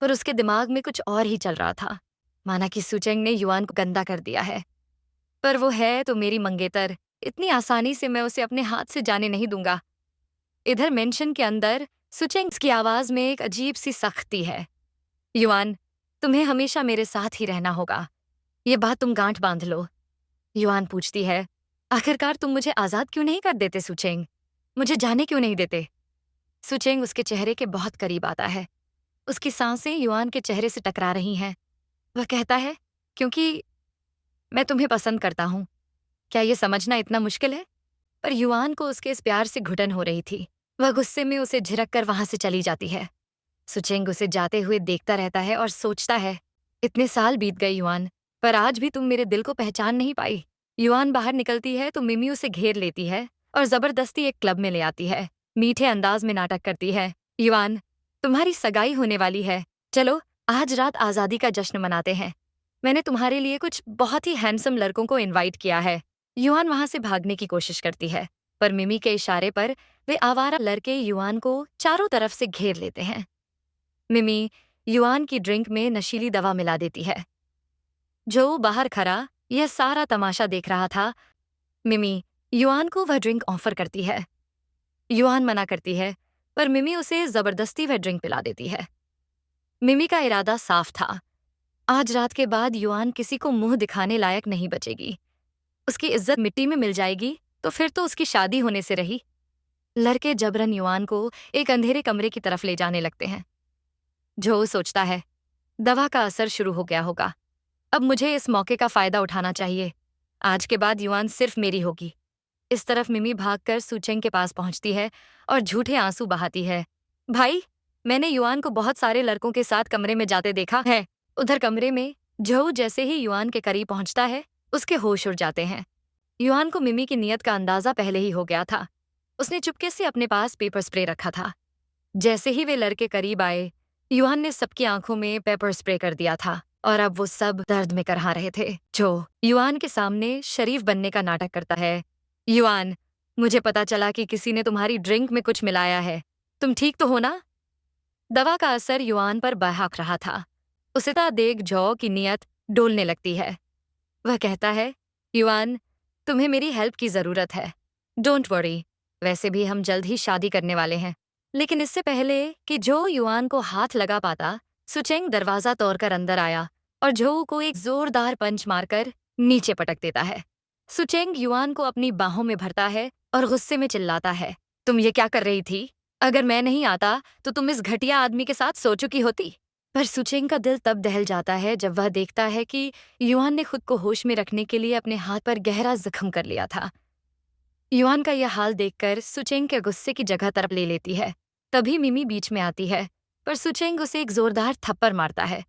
पर उसके दिमाग में कुछ और ही चल रहा था। माना कि सुचेंग ने युआन को गंदा कर दिया है, पर वो है तो मेरी मंगेतर, इतनी आसानी से मैं उसे अपने हाथ से जाने नहीं दूंगा। इधर मेंशन के अंदर सुचेंग की आवाज में एक अजीब सी सख्ती है। युआन, तुम्हें हमेशा मेरे साथ ही रहना होगा, ये बात तुम गांठ बांध लो। युआन पूछती है, आखिरकार तुम मुझे आजाद क्यों नहीं कर देते सुचेंग? मुझे जाने क्यों नहीं देते? सुचेंग उसके चेहरे के बहुत करीब आता है। उसकी सांसें युआन के चेहरे से टकरा रही हैं। वह कहता है, क्योंकि मैं तुम्हें पसंद करता हूँ। क्या ये समझना इतना मुश्किल है? पर युआन को उसके इस प्यार से घुटन हो रही थी। वह गुस्से में उसे झिड़क कर वहां से चली जाती है। सुचेंग उसे जाते हुए देखता रहता है और सोचता है, इतने साल बीत गए युआन, पर आज भी तुम मेरे दिल को पहचान नहीं पाई। युआन बाहर निकलती है तो मिमी उसे घेर लेती है और जबरदस्ती एक क्लब में ले आती है। मीठे अंदाज में नाटक करती है, युआन, तुम्हारी सगाई होने वाली है, चलो आज रात आजादी का जश्न मनाते हैं। मैंने तुम्हारे लिए कुछ बहुत ही हैंडसम लड़कों को इनवाइट किया है। युआन वहां से भागने की कोशिश करती है, पर मिमी के इशारे पर वे आवारा लड़के युआन को चारों तरफ से घेर लेते हैं। मिमी युआन की ड्रिंक में नशीली दवा मिला देती है। जो बाहर खड़ा यह सारा तमाशा देख रहा था। मिमी युआन को वह ड्रिंक ऑफर करती है। युआन मना करती है, पर मिमी उसे जबरदस्ती वह ड्रिंक पिला देती है। मिमी का इरादा साफ था, आज रात के बाद युआन किसी को मुंह दिखाने लायक नहीं बचेगी। उसकी इज्जत मिट्टी में मिल जाएगी तो फिर तो उसकी शादी होने से रही। लड़के जबरन युआन को एक अंधेरे कमरे की तरफ ले जाने लगते हैं। जो सोचता है, दवा का असर शुरू हो गया होगा, अब मुझे इस मौके का फायदा उठाना चाहिए। आज के बाद युआन सिर्फ मेरी होगी। इस तरफ मिमी भागकर सुचेंग के पास पहुंचती है और झूठे आंसू बहाती है। भाई, मैंने युआन को बहुत सारे लड़कों के साथ कमरे में जाते देखा है। उधर कमरे में जो जैसे ही युआन के करीब पहुंचता है, उसके होश उड़ जाते हैं। युआन को मिमी की नीयत का अंदाजा पहले ही हो गया था। उसने चुपके से अपने पास पेपर स्प्रे रखा था। जैसे ही वे लड़के करीब आए, युआन ने सबकी आंखों में पेपर स्प्रे कर दिया था और अब वो सब दर्द में करहा रहे थे। जो युआन के सामने शरीफ बनने का नाटक करता है। युआन, मुझे पता चला कि किसी ने तुम्हारी ड्रिंक में कुछ मिलाया है। तुम ठीक तो हो ना? दवा का असर युआन पर बहाक रहा था। उसे देख जौ की नीयत डोलने लगती है। वह कहता है, युआन, तुम्हें मेरी हेल्प की जरूरत है। डोंट वरी, वैसे भी हम जल्द ही शादी करने वाले हैं। लेकिन इससे पहले कि जो युआन को हाथ लगा पाता, सुचेंग दरवाजा तोड़कर अंदर आया और जो को एक जोरदार पंच मारकर नीचे पटक देता है। सुचेंग युआन को अपनी बाहों में भरता है और गुस्से में चिल्लाता है, तुम ये क्या कर रही थी? अगर मैं नहीं आता तो तुम इस घटिया आदमी के साथ सो चुकी होती। पर सुचेंग का दिल तब दहल जाता है जब वह देखता है कि युआन ने खुद को होश में रखने के लिए अपने हाथ पर गहरा जख्म कर लिया था। युआन का यह हाल देखकर सुचेंग के गुस्से की जगह तरफ ले लेती है। तभी मिमी बीच में आती है, पर सुचेंग उसे एक जोरदार थप्पड़ मारता है।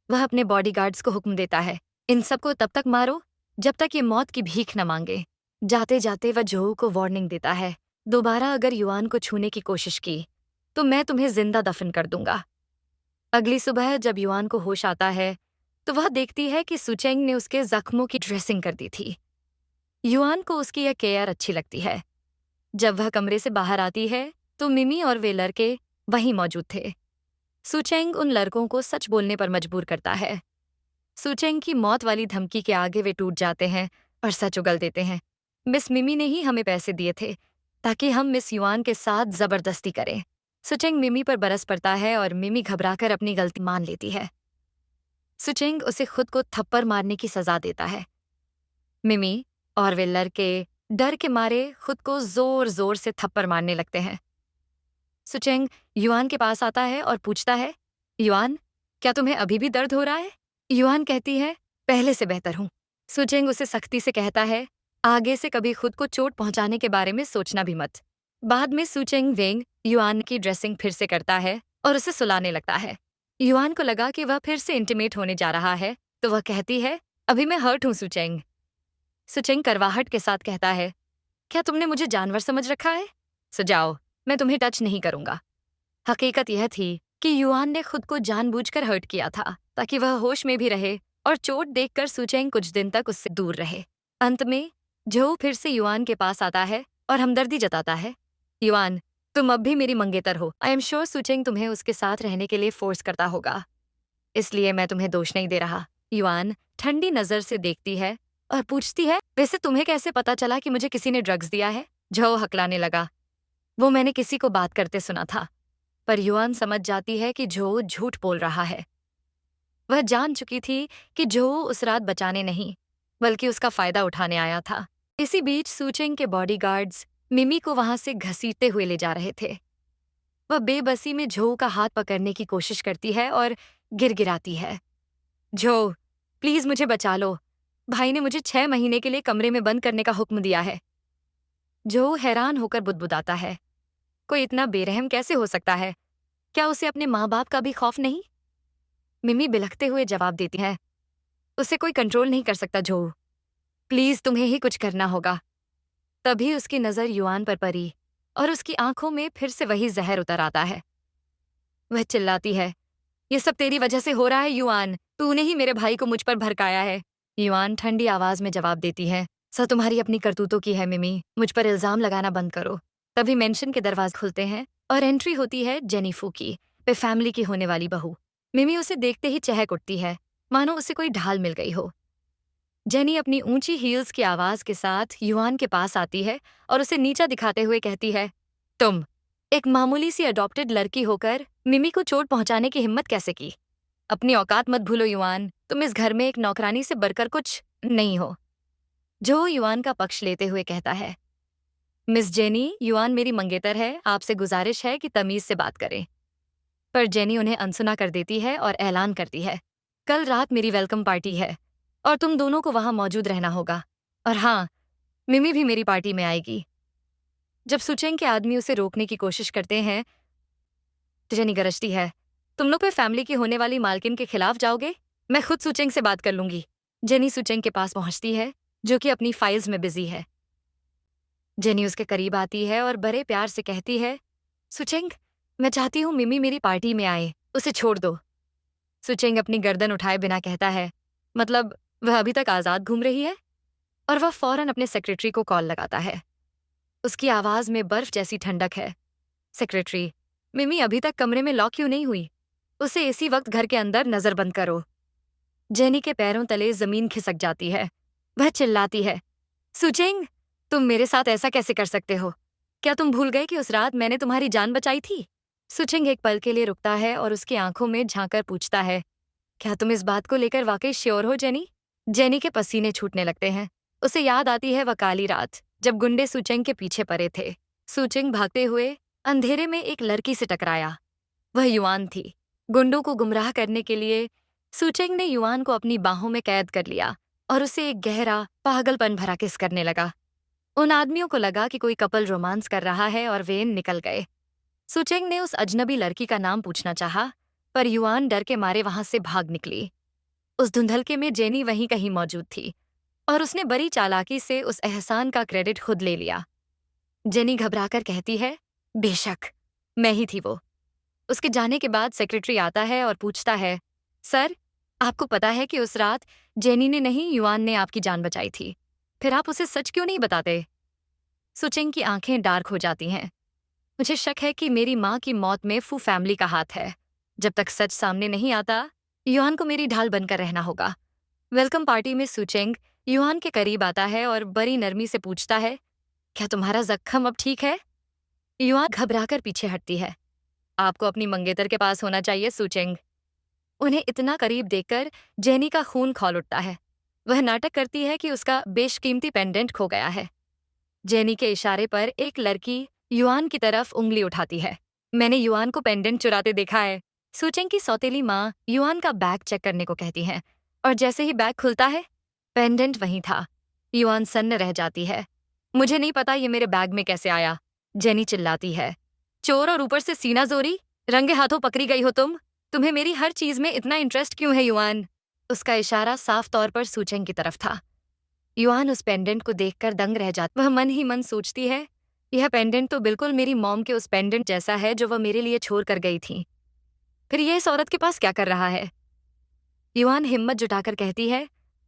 वह अपने बॉडीगार्ड्स को हुक्म देता है, इन सबको तब तक मारो जब तक ये मौत की भीख न मांगे। जाते जाते वह जोहू को वार्निंग देता है, दोबारा अगर युआन को छूने की कोशिश की तो मैं तुम्हें जिंदा दफन कर दूंगा। अगली सुबह जब युआन को होश आता है तो वह देखती है कि सुचेंग ने उसके जख्मों की ड्रेसिंग कर दी थी। युआन को उसकी यह केयर अच्छी लगती है। जब वह कमरे से बाहर आती है तो मिमी और वे लड़के वहीं मौजूद थे। सुचेंग उन लड़कों को सच बोलने पर मजबूर करता है। सुचेंग की मौत वाली धमकी के आगे वे टूट जाते हैं और सच उगल देते हैं। मिस मिमी ने ही हमें पैसे दिए थे ताकि हम मिस युआन के साथ जबरदस्ती करें। सुचेंग मिमी पर बरस पड़ता है और मिमी घबराकर अपनी गलती मान लेती है। सुचेंग उसे खुद को थप्पड़ मारने की सजा देता है। मिमी और वे लड़के डर के मारे खुद को जोर जोर से थप्पड़ मारने लगते हैं। सुचेंग युआन के पास आता है और पूछता है, युआन, क्या तुम्हें अभी भी दर्द हो रहा है? युआन कहती है, पहले से बेहतर हूँ। सुचेंग उसे सख्ती से कहता है, आगे से कभी खुद को चोट पहुंचाने के बारे में सोचना भी मत। बाद में सुचेंग वेंग युआन की ड्रेसिंग फिर से करता है और उसे सुलाने लगता है। युआन को लगा कि वह फिर से इंटीमेट होने जा रहा है, तो वह कहती है, अभी मैं हर्ट हूँ सुचेंग। सुचेंग करवाहट के साथ कहता है, क्या तुमने मुझे जानवर समझ रखा है? सुझाओ, मैं तुम्हें टच नहीं करूंगा। हकीकत यह थी कि युआन ने खुद को जानबूझकर हर्ट किया था ताकि वह होश में भी रहे और चोट देखकर सुचेंग कुछ दिन तक उससे दूर रहे। अंत में जो फिर से युआन के पास आता है और हमदर्दी जताता है, युआन, तुम अब भी मेरी मंगेतर हो। आई एम श्योर सुचेंग तुम्हें उसके साथ रहने के लिए फोर्स करता होगा, इसलिए मैं तुम्हें दोष नहीं दे रहा। युआन ठंडी नजर से देखती है और पूछती है, वैसे तुम्हें कैसे पता चला कि मुझे किसी ने ड्रग्स दिया है? जो हकलाने लगा, वो मैंने किसी को बात करते सुना था। पर युआन समझ जाती है कि जो झूठ बोल रहा है। वह जान चुकी थी कि जो उस रात बचाने नहीं बल्कि उसका फायदा उठाने आया था। इसी बीच सुचेंग के बॉडीगार्ड्स मिमी को वहां से घसीटते हुए ले जा रहे थे। वह बेबसी में झो का हाथ पकड़ने की कोशिश करती है और गिड़गिड़ाती है, जो, प्लीज मुझे बचा लो। भाई ने मुझे 6 महीने के लिए कमरे में बंद करने का हुक्म दिया है। जो हैरान होकर बुदबुदाता है। कोई इतना बेरहम कैसे हो सकता है? क्या उसे अपने माँ बाप का भी खौफ नहीं? मिमी बिलखते हुए जवाब देती है, उसे कोई कंट्रोल नहीं कर सकता जो। प्लीज तुम्हें ही कुछ करना होगा। तभी उसकी नजर युआन पर पड़ी और उसकी आंखों में फिर से वही जहर उतर आता है। वह चिल्लाती है, ये सब तेरी वजह से हो रहा है युआन। तूने ही मेरे भाई को मुझ पर भड़काया है। युआन ठंडी आवाज में जवाब देती है, सब तुम्हारी अपनी करतूतों की है मिमी। मुझ पर इल्जाम लगाना बंद करो। तभी मेंशन के दरवाजे खुलते हैं और एंट्री होती है जेनिफू की, वे फैमिली की होने वाली बहू। मिमी उसे देखते ही चहक उठती है, मानो उसे कोई ढाल मिल गई हो। जेनी अपनी ऊंची हील्स की आवाज के साथ युआन के पास आती है और उसे नीचा दिखाते हुए कहती है, तुम एक मामूली सी अडॉप्टेड लड़की होकर मिमी को चोट पहुंचाने की हिम्मत कैसे की? अपनी औकात मत भूलो युआन, तुम इस घर में एक नौकरानी से बढ़कर कुछ नहीं हो। जो युआन का पक्ष लेते हुए कहता है, मिस जेनी, युआन मेरी मंगेतर है, आपसे गुजारिश है कि तमीज से बात करें। पर जेनी उन्हें अनसुना कर देती है और ऐलान करती है, कल रात मेरी वेलकम पार्टी है और तुम दोनों को वहां मौजूद रहना होगा। और हाँ, मिमी भी मेरी पार्टी में आएगी। जब सुचेंग के आदमी उसे रोकने की कोशिश करते हैं, तो जेनी गरजती है, तुम लोग पे फैमिली की होने वाली मालकिन के खिलाफ जाओगे? मैं खुद सुचेंग से बात कर लूंगी। जेनी सुचेंग के पास पहुंचती है, जो कि अपनी फाइल्स में बिजी है। जेनी उसके करीब आती है और बड़े प्यार से कहती है, सुचेंग, मैं चाहती हूँ मिमी मेरी पार्टी में आए, उसे छोड़ दो। सुचेंग अपनी गर्दन उठाए बिना कहता है, मतलब वह अभी तक आजाद घूम रही है? और वह फौरन अपने सेक्रेटरी को कॉल लगाता है। उसकी आवाज में बर्फ जैसी ठंडक है। सेक्रेटरी, मिमी अभी तक कमरे में लॉक क्यों नहीं हुई? उसे इसी वक्त घर के अंदर नजरबंद करो। जेनी के पैरों तले जमीन खिसक जाती है। वह चिल्लाती है, सुचेंग, तुम मेरे साथ ऐसा कैसे कर सकते हो? क्या तुम भूल गए कि उस रात मैंने तुम्हारी जान बचाई थी? सुचेंग एक पल के लिए रुकता है और उसकी आंखों में झांकर पूछता है, क्या तुम इस बात को लेकर वाकई श्योर हो जेनी? जेनी के पसीने छूटने लगते हैं। उसे याद आती है वह काली रात, जब गुंडे सुचेंग के पीछे पड़े थे। सुचेंग भागते हुए अंधेरे में एक लड़की से टकराया। वह युआन थी। गुंडों को गुमराह करने के लिए सुचेंग ने युआन को अपनी बाहों में कैद कर लिया और उसे एक गहरा, पागलपन भरा किस करने लगा। उन आदमियों को लगा कि कोई कपल रोमांस कर रहा है और वे निकल गए। सुचेंग ने उस अजनबी लड़की का नाम पूछना चाहा, पर युआन डर के मारे वहां से भाग निकली। उस धुंधलके में जेनी वहीं कहीं मौजूद थी और उसने बड़ी चालाकी से उस एहसान का क्रेडिट खुद ले लिया। जेनी घबराकर कहती है, बेशक, मैं ही थी वो। उसके जाने के बाद सेक्रेटरी आता है और पूछता है, सर, आपको पता है कि उस रात जेनी ने नहीं युआन ने आपकी जान बचाई थी। फिर आप उसे सच क्यों नहीं बताते? सुचेंग की आंखें डार्क हो जाती हैं। मुझे शक है कि मेरी माँ की मौत में फू फैमिली का हाथ है। जब तक सच सामने नहीं आता, युआन को मेरी ढाल बनकर रहना होगा। वेलकम पार्टी में सुचेंग युआन के करीब आता है और बड़ी नरमी से पूछता है, क्या तुम्हारा जख्म अब ठीक है? युआन घबराकर पीछे हटती है। आपको अपनी मंगेतर के पास होना चाहिए सुचेंग। उन्हें इतना करीब देखकर जेनी का खून खौल उठता है। वह नाटक करती है कि उसका बेशकीमती पेंडेंट खो गया है। जेनी के इशारे पर एक लड़की युआन की तरफ उंगली उठाती है। मैंने युआन को पेंडेंट चुराते देखा है। सुचेंग की सौतेली माँ युआन का बैग चेक करने को कहती है और जैसे ही बैग खुलता है, पेंडेंट वहीं था। युआन सन्न रह जाती है। मुझे नहीं पता ये मेरे बैग में कैसे आया। जेनी चिल्लाती है, चोर और ऊपर से सीना जोरी, रंगे हाथों पकड़ी गई हो तुम। तुम्हें मेरी हर चीज में इतना इंटरेस्ट क्यों है युआन? उसका इशारा साफ तौर पर सुचेंग की तरफ था। युआन उस पेंडेंट को देखकर दंग रह जाती। वह मन ही मन सोचती है, यह पेंडेंट तो बिल्कुल मेरी मॉम के उस पेंडेंट जैसा है जो वह मेरे लिए छोड़ कर गई थी। फिर ये इस औरत के पास क्या कर रहा है? युआन हिम्मत जुटाकर कहती है,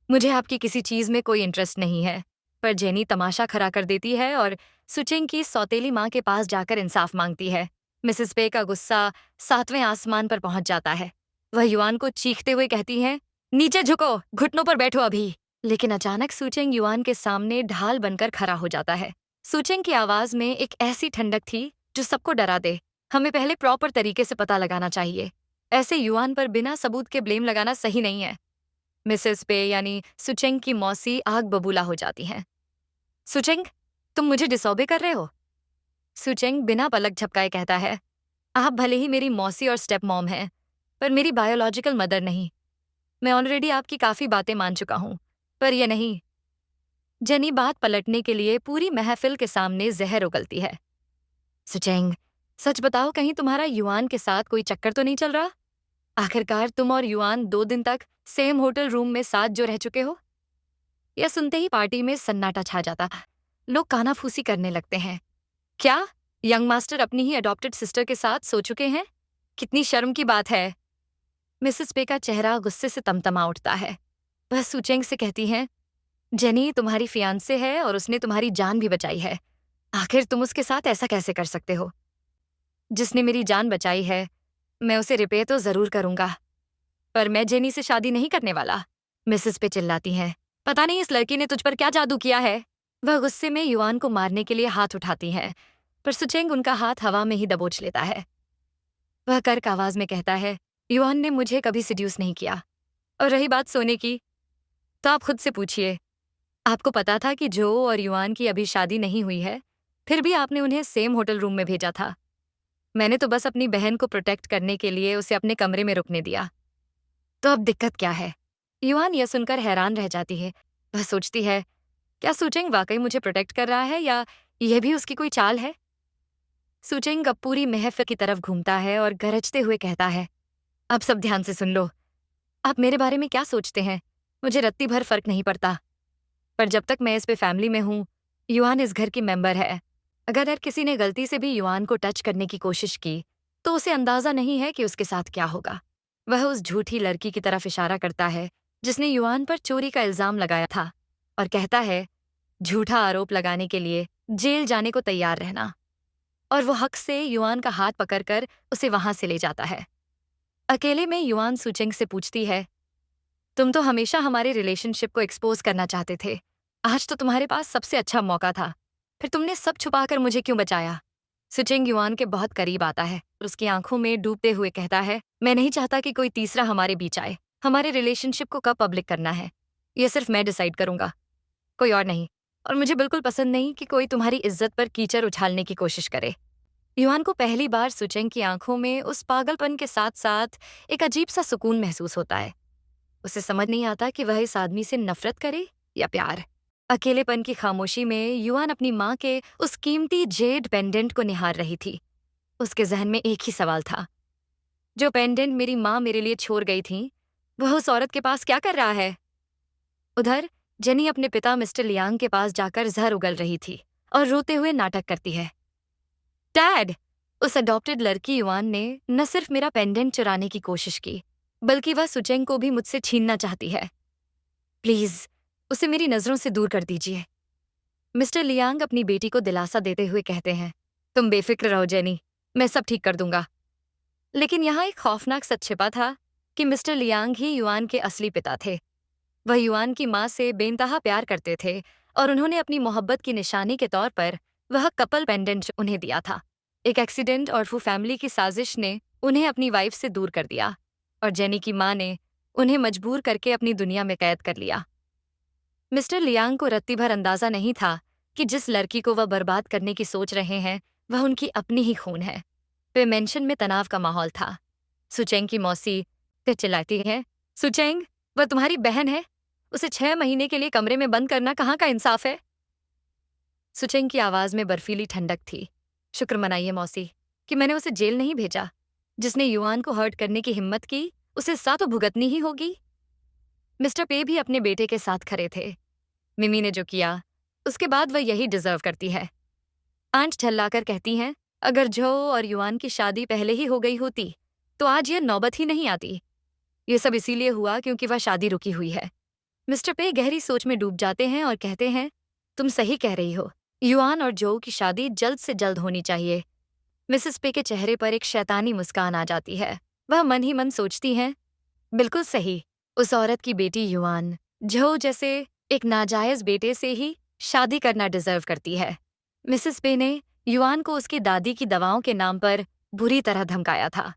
मुझे आपकी किसी चीज में कोई इंटरेस्ट नहीं है। पर जेनी तमाशा खड़ा कर देती है और सुचेंग की सौतेली माँ के पास जाकर इंसाफ मांगती है। मिसेस पे का गुस्सा 7वें आसमान पर पहुंच जाता है। वह युआन को चीखते हुए कहती है, नीचे झुको, घुटनों पर बैठो अभी। लेकिन अचानक सुचेंग युआन के सामने ढाल बनकर खड़ा हो जाता है। सुचेंग की आवाज में एक ऐसी ठंडक थी जो सबको डरा दे। हमें पहले प्रॉपर तरीके से पता लगाना चाहिए। ऐसे युआन पर बिना सबूत के ब्लेम लगाना सही नहीं है। मिसेस पे यानी सुचेंग की मौसी आग बबूला हो जाती हैं। सुचेंग, तुम मुझे डिसोबे कर रहे हो? सुचेंग बिना पलक झपकाए कहता है, आप भले ही मेरी मौसी और स्टेप मॉम हैं, पर मेरी बायोलॉजिकल मदर नहीं। मैं ऑलरेडी आपकी काफी बातें मान चुका हूं, पर यह नहीं। जेनी बात पलटने के लिए पूरी महफिल के सामने जहर उगलती है। सुचेंग, सच बताओ, कहीं तुम्हारा युआन के साथ कोई चक्कर तो नहीं चल रहा? आखिरकार तुम और युआन 2 दिन तक सेम होटल रूम में साथ जो रह चुके हो। यह सुनते ही पार्टी में सन्नाटा छा जाता। लोग कानाफूसी करने लगते हैं। क्या यंग मास्टर अपनी ही अडॉप्टेड सिस्टर के साथ सो चुके हैं? कितनी शर्म की बात है। मिसेस पे का चेहरा गुस्से से तमतमा उठता है। वह सुचेंग से कहती हैं, जेनी तुम्हारी फियांसे है और उसने तुम्हारी जान भी बचाई है। आखिर तुम उसके साथ ऐसा कैसे कर सकते हो? जिसने मेरी जान बचाई है, मैं उसे रिपेयर तो जरूर करूंगा, पर मैं जेनी से शादी नहीं करने वाला। मिसेस पे चिल्लाती हैं, पता नहीं इस लड़की ने तुझ पर क्या जादू किया है। वह गुस्से में युआन को मारने के लिए हाथ उठाती हैं, पर सुचेंग उनका हाथ हवा में ही दबोच लेता है। वह कर्क आवाज में कहता है, युआन ने मुझे कभी सिड्यूस नहीं किया। और रही बात सोने की, तो आप खुद से पूछिए। आपको पता था कि जो और युआन की अभी शादी नहीं हुई है, फिर भी आपने उन्हें सेम होटल रूम में भेजा था। मैंने तो बस अपनी बहन को प्रोटेक्ट करने के लिए उसे अपने कमरे में रुकने दिया। तो अब दिक्कत क्या है? युआन यह सुनकर हैरान रह जाती है। वह सोचती है, क्या सुचेंग वाकई मुझे प्रोटेक्ट कर रहा है या यह भी उसकी कोई चाल है? सुचेंग अब पूरी महफिल की तरफ घूमता है और गरजते हुए कहता है, अब सब ध्यान से सुन लो। आप मेरे बारे में क्या सोचते हैं? मुझे रत्ती भर फर्क नहीं पड़ता, पर जब तक मैं इस पे फैमिली में हूँ, युआन इस घर की मेंबर है। अगर किसी ने गलती से भी युआन को टच करने की कोशिश की, तो उसे अंदाजा नहीं है कि उसके साथ क्या होगा। वह उस झूठी लड़की की तरफ इशारा करता है जिसने युआन पर चोरी का इल्जाम लगाया था, और कहता है, झूठा आरोप लगाने के लिए जेल जाने को तैयार रहना। और वो हक से युआन का हाथ पकड़कर उसे वहां से ले जाता है। अकेले में युआन सुचेंग से पूछती है, तुम तो हमेशा हमारे रिलेशनशिप को एक्सपोज करना चाहते थे। आज तो तुम्हारे पास सबसे अच्छा मौका था, फिर तुमने सब छुपाकर मुझे क्यों बचाया? सुचेंग युआन के बहुत करीब आता है और उसकी आंखों में डूबते हुए कहता है, मैं नहीं चाहता कि कोई तीसरा हमारे बीच आए। हमारे रिलेशनशिप को कब पब्लिक करना है, ये सिर्फ मैं डिसाइड करूंगा, कोई और नहीं। और मुझे बिल्कुल पसंद नहीं कि कोई तुम्हारी इज्जत पर कीचड़ उछालने की कोशिश करे। युआन को पहली बार सुचेंग की आंखों में उस पागलपन के साथ साथ एक अजीब सा सुकून महसूस होता है। उसे समझ नहीं आता कि वह इस आदमी से नफरत करे या प्यार। अकेलेपन की खामोशी में युआन अपनी माँ के उस कीमती जेड पेंडेंट को निहार रही थी। उसके जहन में एक ही सवाल था, जो पेंडेंट मेरी माँ मेरे लिए छोड़ गई थी, वह उस औरत के पास क्या कर रहा है? उधर जेनी अपने पिता मिस्टर लियांग के पास जाकर जहर उगल रही थी और रोते हुए नाटक करती है। डैड, उस अडॉप्टेड लड़की युआन ने न सिर्फ मेरा पेंडेंट चुराने की कोशिश की, बल्कि वह सुचेंग को भी मुझसे छीनना चाहती है। प्लीज उसे मेरी नजरों से दूर कर दीजिए। मिस्टर लियांग अपनी बेटी को दिलासा देते हुए कहते हैं, तुम बेफिक्र रहो जेनी, मैं सब ठीक कर दूंगा। लेकिन यहाँ एक खौफनाक सच छिपा था कि मिस्टर लियांग ही युआन के असली पिता थे। वह युआन की माँ से बेइंतहा प्यार करते थे और उन्होंने अपनी मोहब्बत की निशानी के तौर पर वह कपल पेंडेंट उन्हें दिया था। एक एक्सीडेंट और फू फैमिली की साजिश ने उन्हें अपनी वाइफ से दूर कर दिया और जेनी की माँ ने उन्हें मजबूर करके अपनी दुनिया में कैद कर लिया। मिस्टर लियांग को रत्ती भर अंदाजा नहीं था कि जिस लड़की को वह बर्बाद करने की सोच रहे हैं, वह उनकी अपनी ही खून है। वे मेंशन में तनाव का माहौल था। सुचेंग की मौसी फिर चिल्लाती है, सुचेंग, वह तुम्हारी बहन है, उसे 6 महीने के लिए कमरे में बंद करना कहाँ का इंसाफ है? सुचेंग की आवाज में बर्फीली ठंडक थी। शुक्र मनाइए मौसी कि मैंने उसे जेल नहीं भेजा। जिसने युआन को हर्ट करने की हिम्मत की, उसे सजा तो भुगतनी ही होगी। मिस्टर पे भी अपने बेटे के साथ खड़े थे। मिमी ने जो किया, उसके बाद वह यही डिजर्व करती है। आंट झल्लाकर कहती हैं, अगर जो और युआन की शादी पहले ही हो गई होती, तो आज यह नौबत ही नहीं आती। ये सब इसीलिए हुआ क्योंकि वह शादी रुकी हुई है। मिस्टर पे गहरी सोच में डूब जाते हैं और कहते हैं, तुम सही कह रही हो। युआन और जो की शादी जल्द से जल्द होनी चाहिए। मिसेस पे के चेहरे पर एक शैतानी मुस्कान आ जाती है। वह मन ही मन सोचती हैं, बिल्कुल सही। उस औरत की बेटी युआन जो जैसे एक नाजायज बेटे से ही शादी करना डिजर्व करती है। मिसेस पे ने युआन को उसकी दादी की दवाओं के नाम पर बुरी तरह धमकाया था।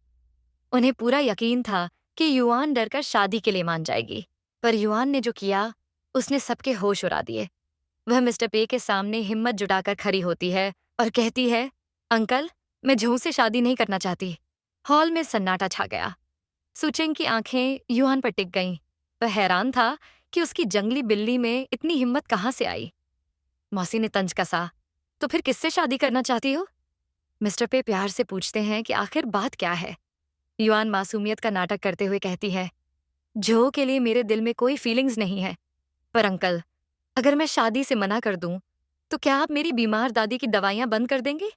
उन्हें पूरा यकीन था कि युआन डरकर शादी के लिए मान जाएगी, पर युआन ने जो किया, उसने सबके होश उड़ा दिए। वह मिस्टर पे के सामने हिम्मत जुटाकर खड़ी होती है और कहती है, अंकल, मैं झों से शादी नहीं करना चाहती। हॉल में सन्नाटा छा गया। सुचेंग की आंखें युआन पर टिक गईं वह हैरान था कि उसकी जंगली बिल्ली में इतनी हिम्मत कहाँ से आई। मौसी ने तंज कसा, तो फिर किससे शादी करना चाहती हो? मिस्टर पे प्यार से पूछते हैं कि आखिर बात क्या है। युआन मासूमियत का नाटक करते हुए कहती है, जो के लिए मेरे दिल में कोई फीलिंग्स नहीं है। पर अंकल, अगर मैं शादी से मना कर दूं, तो क्या आप मेरी बीमार दादी की दवाइयां बंद कर देंगे?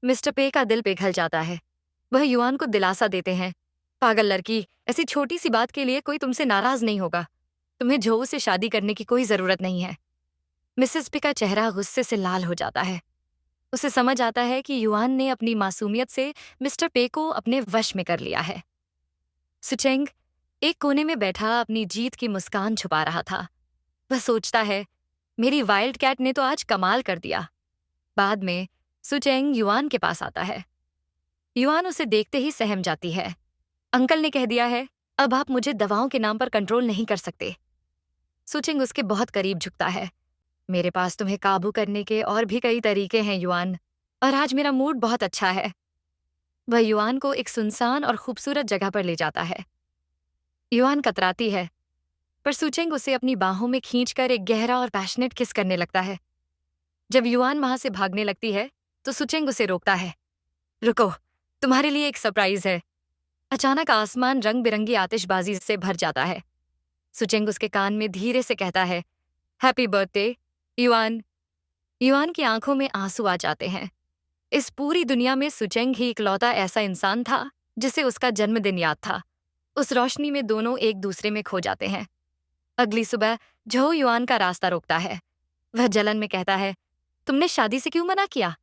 मिस्टर पे का दिल पिघल जाता है। वह युआन को दिलासा देते हैं, पागल लड़की, ऐसी छोटी सी बात के लिए कोई तुमसे नाराज नहीं होगा। तुम्हें जो से शादी करने की कोई जरूरत नहीं है। मिसेस पे का चेहरा गुस्से से लाल हो जाता है। उसे समझ आता है कि युआन ने अपनी मासूमियत से मिस्टर पे को अपने वश में कर लिया है। सुचेंग एक कोने में बैठा अपनी जीत की मुस्कान छुपा रहा था। वह सोचता है, मेरी वाइल्ड कैट ने तो आज कमाल कर दिया। बाद में सुचेंग युआन के पास आता है। युआन उसे देखते ही सहम जाती है। अंकल ने कह दिया है, अब आप मुझे दवाओं के नाम पर कंट्रोल नहीं कर सकते। सुचेंग उसके बहुत करीब झुकता है। मेरे पास तुम्हें काबू करने के और भी कई तरीके हैं युआन, और आज मेरा मूड बहुत अच्छा है। वह युआन को एक सुनसान और खूबसूरत जगह पर ले जाता है। युआन कतराती है, पर सुचेंग उसे अपनी बाहों में खींचकर एक गहरा और पैशनेट किस करने लगता है। जब युआन वहां से भागने लगती है, तो सुचेंग उसे रोकता है। रुको, तुम्हारे लिए एक सरप्राइज है। अचानक आसमान रंग बिरंगी आतिशबाजी से भर जाता है। सुचेंग उसके कान में धीरे से कहता है, हैप्पी बर्थडे युआन। युआन की आंखों में आंसू आ जाते हैं। इस पूरी दुनिया में सुचेंग ही इकलौता ऐसा इंसान था जिसे उसका जन्मदिन याद था। उस रोशनी में दोनों एक दूसरे में खो जाते हैं। अगली सुबह जो युआन का रास्ता रोकता है। वह जलन में कहता है, तुमने शादी से क्यों मना किया?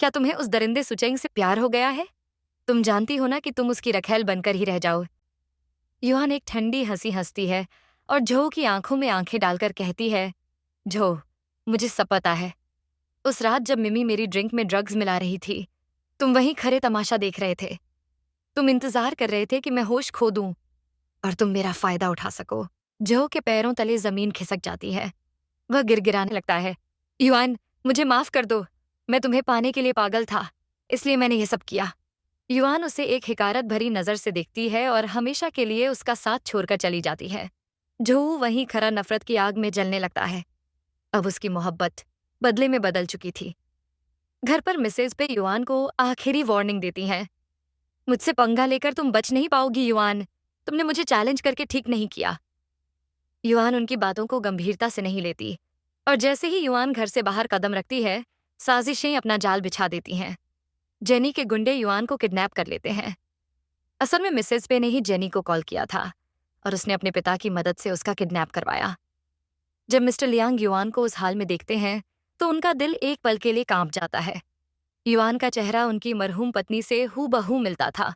क्या तुम्हें उस दरिंदे सुचेंग से प्यार हो गया है? तुम जानती हो ना कि तुम उसकी रखैल बनकर ही रह जाओ। युआन एक ठंडी हंसी हंसती है और जो की आंखों में आंखें डालकर कहती है, जो, मुझे सब पता है। उस रात जब मिमी मेरी ड्रिंक में ड्रग्स मिला रही थी, तुम वहीं खड़े तमाशा देख रहे थे। तुम इंतजार कर रहे थे कि मैं होश खो दूं और तुम मेरा फायदा उठा सको। जो के पैरों तले जमीन खिसक जाती है। वह गिरगिराने लगता है। युआन, मुझे माफ कर दो। मैं तुम्हें पाने के लिए पागल था, इसलिए मैंने ये सब किया। युआन उसे एक हिकारत भरी नजर से देखती है और हमेशा के लिए उसका साथ छोड़कर चली जाती है। जो वहीं खरा नफरत की आग में जलने लगता है। अब उसकी मोहब्बत बदले में बदल चुकी थी। घर पर मिसेज पे युआन को आखिरी वार्निंग देती हैं। मुझसे पंगा लेकर तुम बच नहीं पाओगी युआन। तुमने मुझे चैलेंज करके ठीक नहीं किया। युआन उनकी बातों को गंभीरता से नहीं लेती, और जैसे ही युआन घर से बाहर कदम रखती है, साजिशें अपना जाल बिछा देती हैं। जेनी के गुंडे युआन को किडनैप कर लेते हैं। असल में मिसेज पे ने ही जेनी को कॉल किया था और उसने अपने पिता की मदद से उसका किडनैप करवाया। जब मिस्टर लियांग युआन को उस हाल में देखते हैं, तो उनका दिल एक पल के लिए कांप जाता है। युआन का चेहरा उनकी मरहूम पत्नी से हूबहू मिलता था,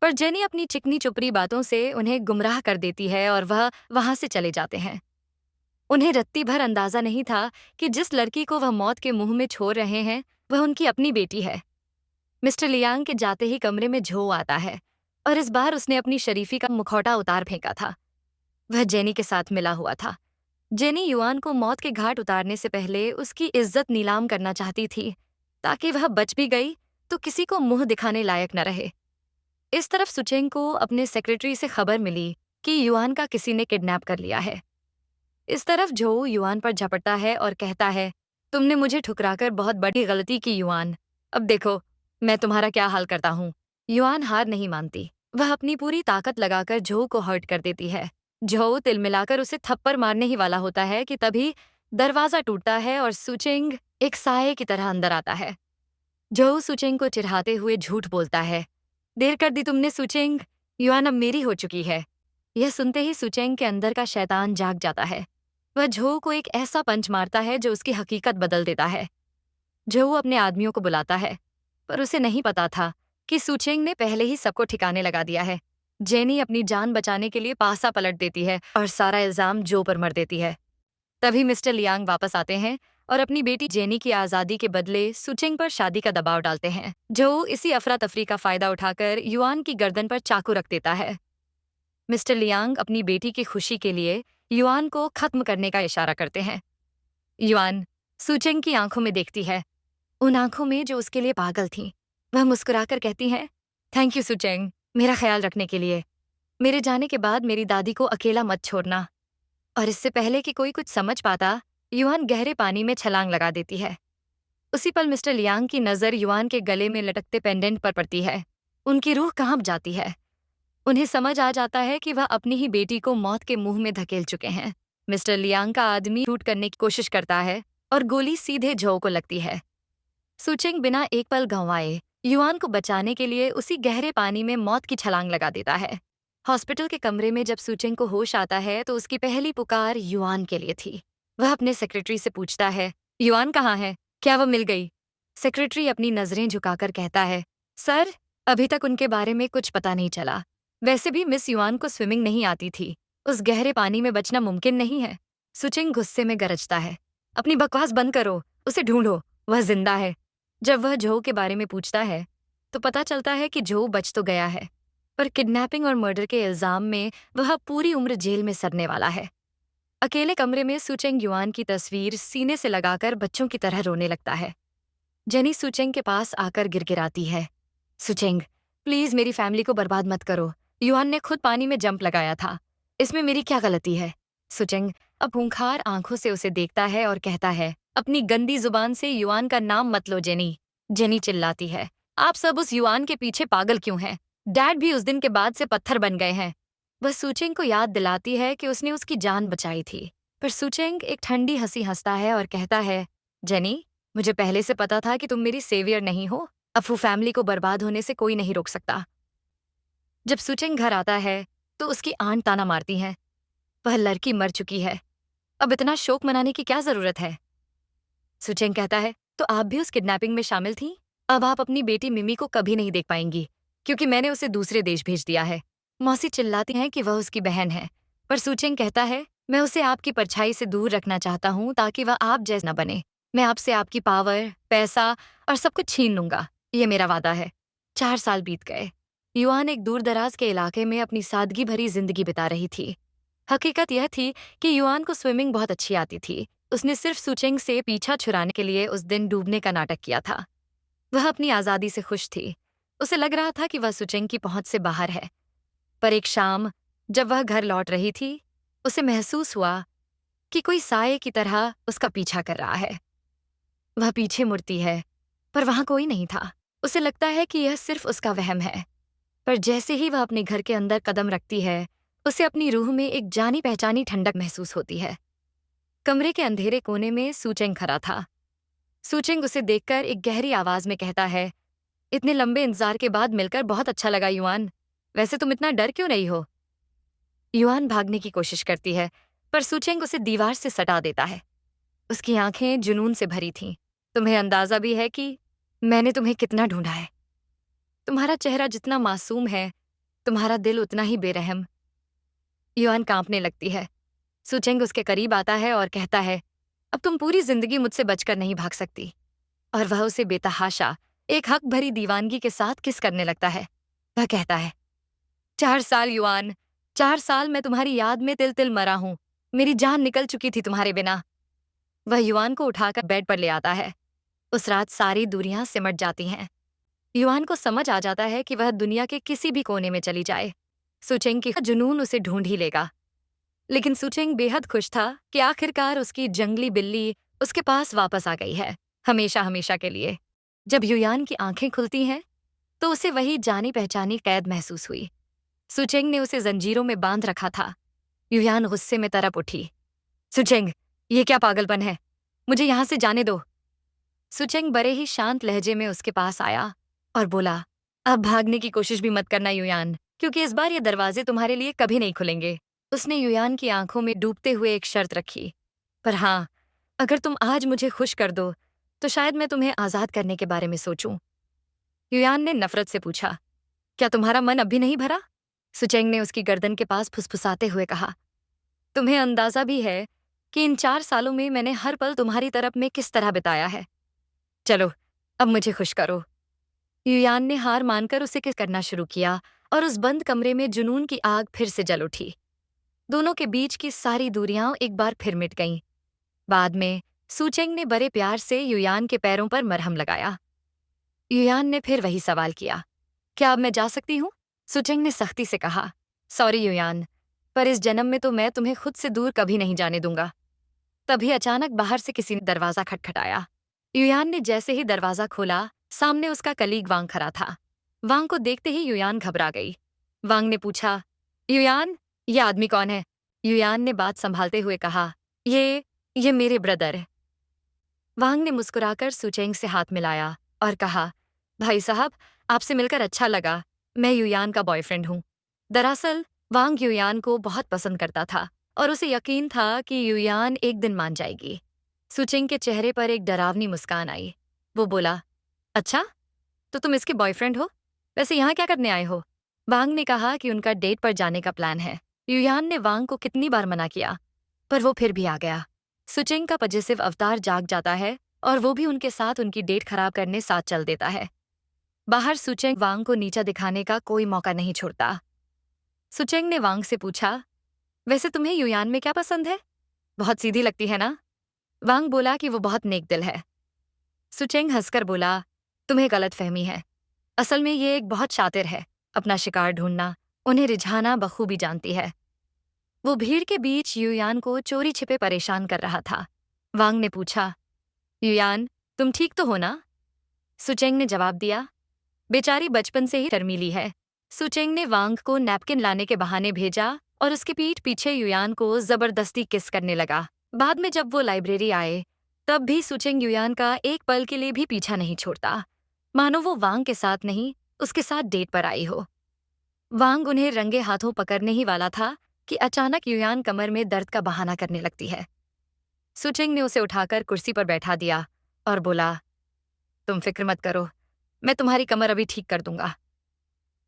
पर जेनी अपनी चिकनी चुपड़ी बातों से उन्हें गुमराह कर देती है और वह वहां से चले जाते हैं। उन्हें रत्ती भर अंदाजा नहीं था कि जिस लड़की को वह मौत के मुंह में छोड़ रहे हैं, वह उनकी अपनी बेटी है। मिस्टर लियांग के जाते ही कमरे में झो आता है, और इस बार उसने अपनी शरीफी का मुखौटा उतार फेंका था। वह जेनी के साथ मिला हुआ था। जेनी युआन को मौत के घाट उतारने से पहले उसकी इज्जत नीलाम करना चाहती थी, ताकि वह बच भी गई तो किसी को मुंह दिखाने लायक न रहे। इस तरफ सुचेंग को अपने सेक्रेटरी से खबर मिली कि युआन का किसी ने किडनैप कर लिया है। इस तरफ जो युआन पर झपटता है और कहता है, तुमने मुझे ठुकराकर बहुत बड़ी गलती की युआन। अब देखो, मैं तुम्हारा क्या हाल करता हूँ। युआन हार नहीं मानती। वह अपनी पूरी ताकत लगाकर जो को हर्ट कर देती है। जो तिलमिलाकर उसे थप्पड़ मारने ही वाला होता है कि तभी दरवाजा टूटता है और सुचेंग एक साये की तरह अंदर आता है। जो सुचेंग को चिढ़ाते हुए झूठ बोलता है, देर कर दी तुमने सुचेंग, युआन अब मेरी हो चुकी है। यह सुनते ही सुचेंग के अंदर का शैतान जाग जाता है। वह झो को एक ऐसा पंच मारता है जो उसकी हकीकत बदल देता है। झो अपने आदमियों को बुलाता है, पर उसे नहीं पता था कि सुचेंग ने पहले ही सबको ठिकाने लगा दिया है। जेनी अपनी जान बचाने के लिए पासा पलट देती है और सारा इल्जाम जो पर मर देती है। तभी मिस्टर लियांग वापस आते हैं और अपनी बेटी जेनी की आजादी के बदले सुचेंग पर शादी का दबाव डालते हैं। जो इसी अफरा तफरी का फायदा उठाकर युआन की गर्दन पर चाकू रख देता है। मिस्टर लियांग अपनी बेटी की खुशी के लिए युआन को खत्म करने का इशारा करते हैं। युआन सुचेंग की आंखों में देखती है, उन आंखों में जो उसके लिए पागल थीं। वह मुस्कुराकर कहती है, थैंक यू सुचेंग, मेरा ख्याल रखने के लिए। मेरे जाने के बाद मेरी दादी को अकेला मत छोड़ना। और इससे पहले कि कोई कुछ समझ पाता, युआन गहरे पानी में छलांग लगा देती है। उसी पल मिस्टर लियांग की नजर युआन के गले में लटकते पेंडेंट पर पड़ती है। उनकी रूह कांप जाती है। उन्हें समझ आ जाता है कि वह अपनी ही बेटी को मौत के मुंह में धकेल चुके हैं। मिस्टर लियांग का आदमी शूट करने की कोशिश करता है और गोली सीधे झो को लगती है। सुचिंग बिना एक पल गंवाए युआन को बचाने के लिए उसी गहरे पानी में मौत की छलांग लगा देता है। हॉस्पिटल के कमरे में जब सुचिंग को होश आता है तो उसकी पहली पुकार युआन के लिए थी। वह अपने सेक्रेटरी से पूछता है, युआन कहाँ है? क्या वह मिल गई? सेक्रेटरी अपनी नजरें झुकाकर कहता है, सर, अभी तक उनके बारे में कुछ पता नहीं चला। वैसे भी मिस युआन को स्विमिंग नहीं आती थी। उस गहरे पानी में बचना मुमकिन नहीं है। सुचिंग गुस्से में गरजता है, अपनी बकवास बंद करो, उसे ढूंढो, वह जिंदा है। जब वह जो के बारे में पूछता है तो पता चलता है कि जो बच तो गया है, पर किडनैपिंग और मर्डर के इल्जाम में वह पूरी उम्र जेल में सड़ने वाला है। अकेले कमरे में सुचेंग युआन की तस्वीर सीने से लगाकर बच्चों की तरह रोने लगता है। जेनी सुचेंग के पास आकर गिड़गिड़ाती है, सुचेंग, प्लीज मेरी फैमिली को बर्बाद मत करो। युआन ने खुद पानी में जंप लगाया था, इसमें मेरी क्या गलती है? सुचेंग अब खूंखार आंखों से उसे देखता है और कहता है, अपनी गंदी जुबान से युआन का नाम मत लो जेनी। जेनी चिल्लाती है, आप सब उस युआन के पीछे पागल क्यों हैं? डैड भी उस दिन के बाद से पत्थर बन गए हैं। वह सुचेंग को याद दिलाती है कि उसने उसकी जान बचाई थी, पर सुचेंग एक ठंडी हंसी हंसता है और कहता है, जेनी, मुझे पहले से पता था कि तुम मेरी सेवियर नहीं हो। अफू फैमिली को बर्बाद होने से कोई नहीं रोक सकता। जब सुचेंग घर आता है तो उसकी आंट ताना मारती है, वह लड़की मर चुकी है, अब इतना शोक मनाने की क्या जरूरत है? सुचेंग कहता है, तो आप भी उस किडनैपिंग में शामिल थी? अब आप अपनी बेटी मिमी को कभी नहीं देख पाएंगी, क्योंकि मैंने उसे दूसरे देश भेज दिया है। मौसी चिल्लाती हैं कि वह उसकी बहन है, पर सुचेंग कहता है, मैं उसे आपकी परछाई से दूर रखना चाहता हूँ ताकि वह आप जैसा न बने। मैं आपसे आपकी पावर, पैसा और सब कुछ छीन लूंगा, ये मेरा वादा है। 4 साल बीत गए। युआन एक दूर दराज के इलाके में अपनी सादगी भरी जिंदगी बिता रही थी। हकीकत यह थी कि युआन को स्विमिंग बहुत अच्छी आती थी। उसने सिर्फ सुचेंग से पीछा छुड़ाने के लिए उस दिन डूबने का नाटक किया था। वह अपनी आज़ादी से खुश थी। उसे लग रहा था कि वह सुचेंग की पहुंच से बाहर है। पर एक शाम जब वह घर लौट रही थी, उसे महसूस हुआ कि कोई साये की तरह उसका पीछा कर रहा है। वह पीछे मुड़ती है, पर वहां कोई नहीं था। उसे लगता है कि यह सिर्फ उसका वहम है, पर जैसे ही वह अपने घर के अंदर कदम रखती है, उसे अपनी रूह में एक जानी पहचानी ठंडक महसूस होती है। कमरे के अंधेरे कोने में सुचेंग खड़ा था। सुचेंग उसे देखकर एक गहरी आवाज में कहता है, इतने लंबे इंतजार के बाद मिलकर बहुत अच्छा लगा युआन। वैसे तुम इतना डर क्यों नहीं हो? युआन भागने की कोशिश करती है, पर सुचेंग उसे दीवार से सटा देता है। उसकी आंखें जुनून से भरी थीं। तुम्हें अंदाजा भी है कि मैंने तुम्हें कितना ढूंढा है। तुम्हारा चेहरा जितना मासूम है, तुम्हारा दिल उतना ही बेरहम। युआन कांपने लगती है। सुचेंग उसके करीब आता है और कहता है, अब तुम पूरी जिंदगी मुझसे बचकर नहीं भाग सकती। और वह उसे बेतहाशा एक हक भरी दीवानगी के साथ किस करने लगता है। वह कहता है, 4 साल युआन, 4 साल मैं तुम्हारी याद में तिल तिल मरा हूं। मेरी जान निकल चुकी थी तुम्हारे बिना। वह युआन को उठाकर बेड पर ले आता है। उस रात सारी दूरियां सिमट जाती हैं। युआन को समझ आ जाता है कि वह दुनिया के किसी भी कोने में चली जाए, सुचेंग की जुनून उसे ढूंढ ही लेगा। लेकिन सुचेंग बेहद खुश था कि आखिरकार उसकी जंगली बिल्ली उसके पास वापस आ गई है, हमेशा हमेशा के लिए। जब युयान की आंखें खुलती हैं तो उसे वही जानी पहचानी कैद महसूस हुई। सुचेंग ने उसे जंजीरों में बांध रखा था। युयान गुस्से में तड़प उठी। सुचेंग, ये क्या पागलपन है? मुझे यहां से जाने दो। सुचेंग बड़े ही शांत लहजे में उसके पास आया और बोला, अब भागने की कोशिश भी मत करना युयान, क्योंकि इस बार ये दरवाजे तुम्हारे लिए कभी नहीं खुलेंगे। उसने युयान की आंखों में डूबते हुए एक शर्त रखी, पर हाँ, अगर तुम आज मुझे खुश कर दो तो शायद मैं तुम्हें आजाद करने के बारे में सोचूं। युयान ने नफरत से पूछा, क्या तुम्हारा मन अब भी नहीं भरा? सुचेंग ने उसकी गर्दन के पास फुसफुसाते हुए कहा, तुम्हें अंदाजा भी है कि इन 4 सालों में मैंने हर पल तुम्हारी तरफ में किस तरह बिताया है। चलो, अब मुझे खुश करो। युयान ने हार मानकर उसे किस करना शुरू किया और उस बंद कमरे में जुनून की आग फिर से जल उठी। दोनों के बीच की सारी दूरियां एक बार फिर मिट गईं। बाद में सुचेंग ने बड़े प्यार से युयान के पैरों पर मरहम लगाया। युयान ने फिर वही सवाल किया, क्या अब मैं जा सकती हूँ? सुचेंग ने सख्ती से कहा, सॉरी युयान, पर इस जन्म में तो मैं तुम्हें खुद से दूर कभी नहीं जाने दूंगा। तभी अचानक बाहर से किसी ने दरवाजा खटखटाया। युयान ने जैसे ही दरवाजा खोला, सामने उसका कलीग वांग खड़ा था। वांग को देखते ही युयान घबरा गई। वांग ने पूछा, युयान, ये आदमी कौन है? युयान ने बात संभालते हुए कहा, ये मेरे ब्रदर है। वांग ने मुस्कुराकर सुचेंग से हाथ मिलाया और कहा, भाई साहब, आपसे मिलकर अच्छा लगा। मैं युयान का बॉयफ्रेंड हूँ। दरअसल वांग युयान को बहुत पसंद करता था और उसे यकीन था कि युयान एक दिन मान जाएगी। सुचेंग के चेहरे पर एक डरावनी मुस्कान आई। वो बोला, अच्छा, तो तुम इसके बॉयफ्रेंड हो? वैसे यहाँ क्या करने आए हो? वांग ने कहा कि उनका डेट पर जाने का प्लान है। युयान ने वांग को कितनी बार मना किया, पर वो फिर भी आ गया। सुचेंग का पजेसिव अवतार जाग जाता है और वो भी उनके साथ उनकी डेट खराब करने साथ चल देता है। बाहर सुचेंग वांग को नीचा दिखाने का कोई मौका नहीं छोड़ता। सुचेंग ने वांग से पूछा, वैसे तुम्हें युयान में क्या पसंद है? बहुत सीधी लगती है ना? वांग बोला कि वो बहुत नेक दिल है। सुचेंग हंसकर बोला, तुम्हें गलतफहमी है। असल में ये एक बहुत शातिर है। अपना शिकार ढूंढना, उन्हें रिझाना बखूबी जानती है। वो भीड़ के बीच युयान को चोरी छिपे परेशान कर रहा था। वांग ने पूछा, युयान, तुम ठीक तो हो ना? सुचेंग ने जवाब दिया, बेचारी बचपन से ही शर्मीली है। सुचेंग ने वांग को नैपकिन लाने के बहाने भेजा और उसके पीठ पीछे युयान को जबरदस्ती किस करने लगा। बाद में जब वो लाइब्रेरी आए, तब भी सुचेंग युयान का एक पल के लिए भी पीछा नहीं छोड़ता, मानो वो वांग के साथ नहीं, उसके साथ डेट पर आई हो। वांग उन्हें रंगे हाथों पकड़ने ही वाला था कि अचानक युयान कमर में दर्द का बहाना करने लगती है। सुचेंग ने उसे उठाकर कुर्सी पर बैठा दिया और बोला, तुम फिक्र मत करो, मैं तुम्हारी कमर अभी ठीक कर दूंगा।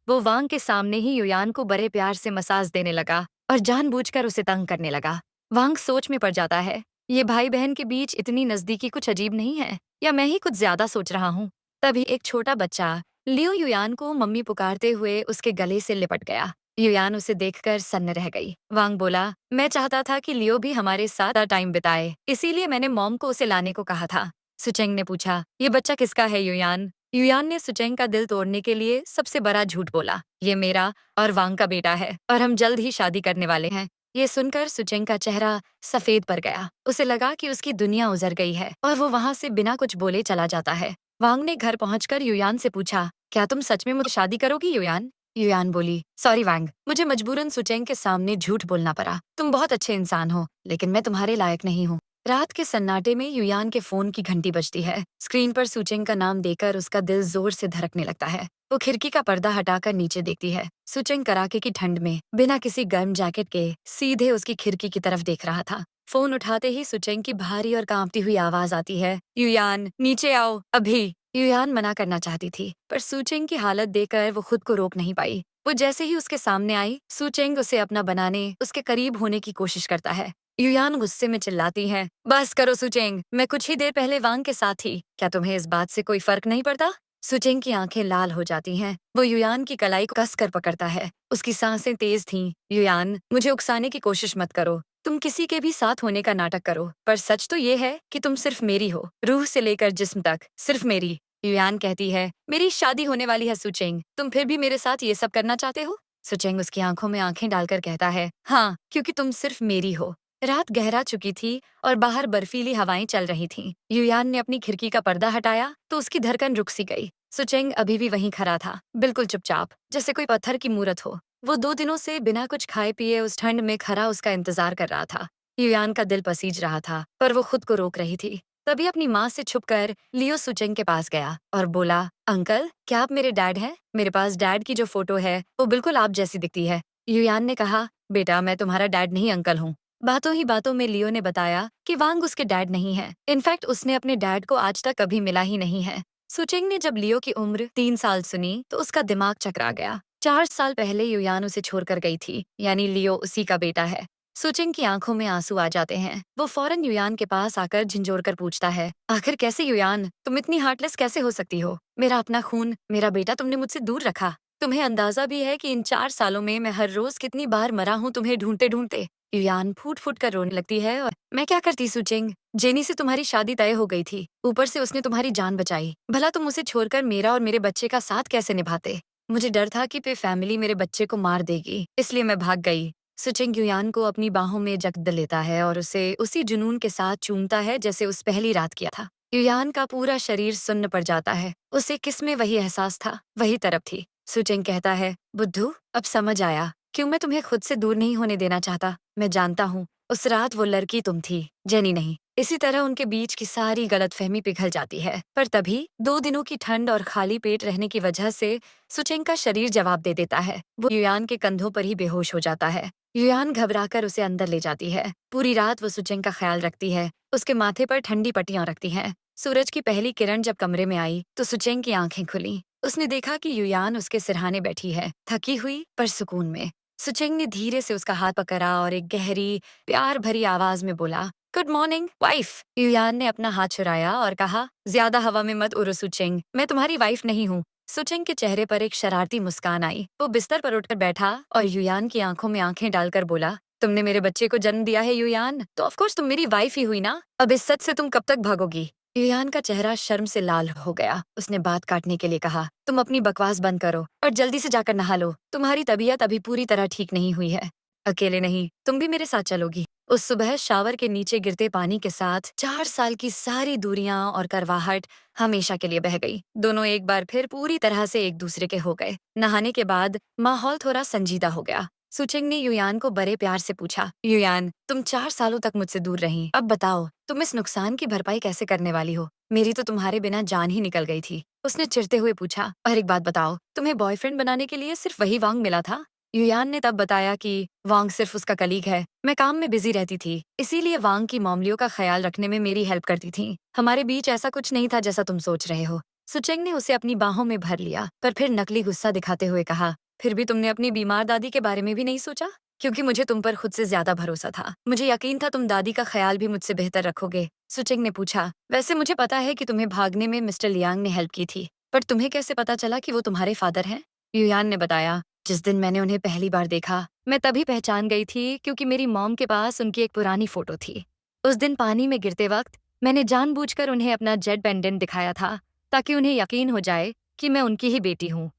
वो वांग के सामने ही युयान को बड़े प्यार से मसाज देने लगा और जानबूझकर उसे तंग करने लगा। वांग सोच में पड़ जाता है, ये भाई बहन के बीच इतनी नजदीकी कुछ अजीब नहीं है, या मैं ही कुछ ज्यादा सोच रहा हूँ। तभी एक छोटा बच्चा लियो युयान को मम्मी पुकारते हुए उसके गले से लिपट गया। युयान उसे देखकर सन्न रह गई। वांग बोला, मैं चाहता था कि लियो भी हमारे साथ टाइम बिताए, इसीलिए मैंने मॉम को उसे लाने को कहा था। सुचेंग ने पूछा, ये बच्चा किसका है युयान? युयान ने सुचेंग का दिल तोड़ने के लिए सबसे बड़ा झूठ बोला, ये मेरा और वांग का बेटा है और हम जल्द ही शादी करने वाले हैं। ये सुनकर सुचेंग का चेहरा सफेद पड़ गया। उसे लगा कि उसकी दुनिया उजर गई है और वो वहां से बिना कुछ बोले चला जाता है। वांग ने घर पहुंचकर युयान से पूछा, क्या तुम सच में मुझसे शादी करोगी युयान? युयान बोली, सॉरी वांग, मुझे मजबूरन सुचेंग के सामने झूठ बोलना पड़ा। तुम बहुत अच्छे इंसान हो, लेकिन मैं तुम्हारे लायक नहीं हूँ। रात के सन्नाटे में युयान के फोन की घंटी बजती है। स्क्रीन पर सुचेंग का नाम देकर उसका दिल जोर से धड़कने लगता है। वो खिड़की का पर्दा हटाकर नीचे देखती है। सुचेंग कड़ाके की ठंड में बिना किसी गर्म जैकेट के सीधे उसकी खिड़की की तरफ देख रहा था। फोन उठाते ही सुचेंग की भारी और कांपती हुई आवाज आती है, युयान, नीचे आओ अभी। युयान मना करना चाहती थी, पर सुचेंग की हालत देखकर वो खुद को रोक नहीं पाई। वो जैसे ही उसके सामने आई, सुचेंग उसे अपना बनाने, उसके करीब होने की कोशिश करता है। युयान गुस्से में चिल्लाती है, बस करो सुचेंग, मैं कुछ ही देर पहले वांग के साथ थी। क्या तुम्हें इस बात से कोई फर्क नहीं पड़ता? सुचेंग की आंखें लाल हो जाती हैं। वो युयान की कलाई को कस कर पकड़ता है। उसकी सांसें तेज थीं। युयान, मुझे उकसाने की कोशिश मत करो। तुम किसी के भी साथ होने का नाटक करो, पर सच तो ये है कि तुम सिर्फ मेरी हो, रूह से लेकर जिस्म तक, सिर्फ मेरी। युयान कहती है, मेरी शादी होने वाली है सुचेंग, तुम फिर भी मेरे साथ ये सब करना चाहते हो? सुचेंग उसकी आंखों में आंखें डालकर कहता है, हाँ, क्योंकि तुम सिर्फ मेरी हो। रात गहरा चुकी थी और बाहर बर्फीली हवाएं चल रही थीं। युयान ने अपनी खिड़की का पर्दा हटाया तो उसकी धड़कन रुक सी गई। सुचेंग अभी भी वहीं खड़ा था, बिल्कुल चुपचाप, जैसे कोई पत्थर की मूरत हो। वो 2 दिनों से बिना कुछ खाए पिए उस ठंड में खड़ा उसका इंतजार कर रहा था। युयान का दिल पसीज रहा था, पर वो खुद को रोक रही थी। तभी अपनी माँ से छुपकर लियो सुचेंग के पास गया और बोला, अंकल, क्या आप मेरे डैड हैं? मेरे पास डैड की जो फोटो है वो बिल्कुल आप जैसी दिखती है। युयान ने कहा, बेटा, मैं तुम्हारा डैड नहीं अंकल हूँ। बातों ही बातों में लियो ने बताया कि वांग उसके डैड नहीं है। इनफैक्ट उसने अपने डैड को आज तक कभी मिला ही नहीं है। सुचेंग ने जब लियो की उम्र 3 साल सुनी तो उसका दिमाग चकरा गया। 4 साल पहले युयान उसे छोड़कर गई थी, यानी लियो उसी का बेटा है। सुचेंग की आंखों में आंसू आ जाते हैं। वो फौरन युयान के पास आकर झिंझोर कर पूछता है, आखिर कैसे युयान, तुम इतनी हार्टलेस कैसे हो सकती हो? मेरा अपना खून, मेरा बेटा तुमने मुझसे दूर रखा। तुम्हें अंदाजा भी है कि इन 4 सालों में मैं हर रोज कितनी बार मरा हूँ तुम्हें ढूंढते ढूंढते? युयान फूट फूट कर रोने लगती है और मैं क्या करती सुचेंग, जेनी से तुम्हारी शादी तय हो गई थी, ऊपर से उसने तुम्हारी जान बचाई। भला तुम उसे छोड़कर मेरा और मेरे बच्चे का साथ कैसे निभाते? मुझे डर था कि पे फैमिली मेरे बच्चे को मार देगी, इसलिए मैं भाग गई। सुचिंग युयान को अपनी बाहों में जकड़ लेता है और उसे उसी जुनून के साथ चूमता है जैसे उस पहली रात किया था। युयान का पूरा शरीर सुन्न पड़ जाता है। उसे किस में वही एहसास था, वही तरफ थी। सुचिंग कहता है, बुद्धू, अब समझ आया क्यों मैं तुम्हें खुद से दूर नहीं होने देना चाहता। मैं जानता हूँ उस रात वो लड़की तुम थी, जेनी नहीं। इसी तरह उनके बीच की सारी गलतफहमी पिघल जाती है। पर तभी 2 दिनों की ठंड और खाली पेट रहने की वजह से सुचेंग का शरीर जवाब दे देता है। वो युयान के कंधों पर ही बेहोश हो जाता है। युयान घबराकर उसे अंदर ले जाती है। पूरी रात वो सुचेंग का ख्याल रखती है। उसके माथे पर ठंडी पट्टियां रखती हैं। सूरज की पहली किरण जब कमरे में आई तो सुचेंग की आंखें खुली। उसने देखा कि युयान उसके सिरहाने बैठी है, थकी हुई पर सुकून में। सुचेंग ने धीरे से उसका हाथ पकड़ा और एक गहरी, प्यार भरी आवाज में बोला, गुड मॉर्निंग वाइफ। युयान ने अपना हाथ छुड़ाया और कहा, ज्यादा हवा में मत उड़ो सुचेंग, मैं तुम्हारी वाइफ नहीं हूँ। सुचेंग के चेहरे पर एक शरारती मुस्कान आई। वो बिस्तर पर उठकर बैठा और युयान की आंखों में आंखें डालकर बोला, तुमने मेरे बच्चे को जन्म दिया है युयान, तो ऑफकोर्स तुम मेरी वाइफ ही हुई ना। अब इस सच से तुम कब तक भागोगी? युयान का चेहरा शर्म से लाल हो गया। उसने बात काटने के लिए कहा, तुम अपनी बकवास बंद करो और जल्दी से जाकर नहा लो। तुम्हारी तबीयत अभी पूरी तरह ठीक नहीं हुई है। अकेले नहीं, तुम भी मेरे साथ चलोगी। उस सुबह शावर के नीचे गिरते पानी के साथ 4 साल की सारी दूरियां और करवाहट हमेशा के लिए बह गई। दोनों एक बार फिर पूरी तरह से एक दूसरे के हो गए। नहाने के बाद माहौल थोड़ा संजीदा हो गया। सुचिंग ने युयान को बड़े प्यार से पूछा, युयान, तुम 4 सालों तक मुझसे दूर रही, अब बताओ तुम इस नुकसान की भरपाई कैसे करने वाली हो? मेरी तो तुम्हारे बिना जान ही निकल गई थी। उसने चिढ़ते हुए पूछा, और एक बात बताओ, तुम्हें बॉयफ्रेंड बनाने के लिए सिर्फ वही वांग मिला था? युयान ने तब बताया कि वांग सिर्फ उसका कलीग है। मैं काम में बिजी रहती थी, इसीलिए वांग की मामलियों का ख्याल रखने में मेरी हेल्प करती थी। हमारे बीच ऐसा कुछ नहीं था जैसा तुम सोच रहे हो। सुचेंग ने उसे अपनी बाहों में भर लिया, पर फिर नकली गुस्सा दिखाते हुए कहा, फिर भी तुमने अपनी बीमार दादी के बारे में भी नहीं सोचा? क्योंकि मुझे तुम पर खुद से ज्यादा भरोसा था। मुझे यकीन था तुम दादी का ख्याल भी मुझसे बेहतर रखोगे। सुचेंग ने पूछा, वैसे मुझे पता है कि तुम्हें भागने में मिस्टर लियांग ने हेल्प की थी, पर तुम्हें कैसे पता चला कि वो तुम्हारे फादर हैं? युयान ने बताया, जिस दिन मैंने उन्हें पहली बार देखा, मैं तभी पहचान गई थी क्योंकि मेरी मॉम के पास उनकी एक पुरानी फोटो थी। उस दिन पानी में गिरते वक्त मैंने जानबूझकर उन्हें अपना जेड पेंडेंट दिखाया था, ताकि उन्हें यकीन हो जाए कि मैं उनकी ही बेटी हूँ।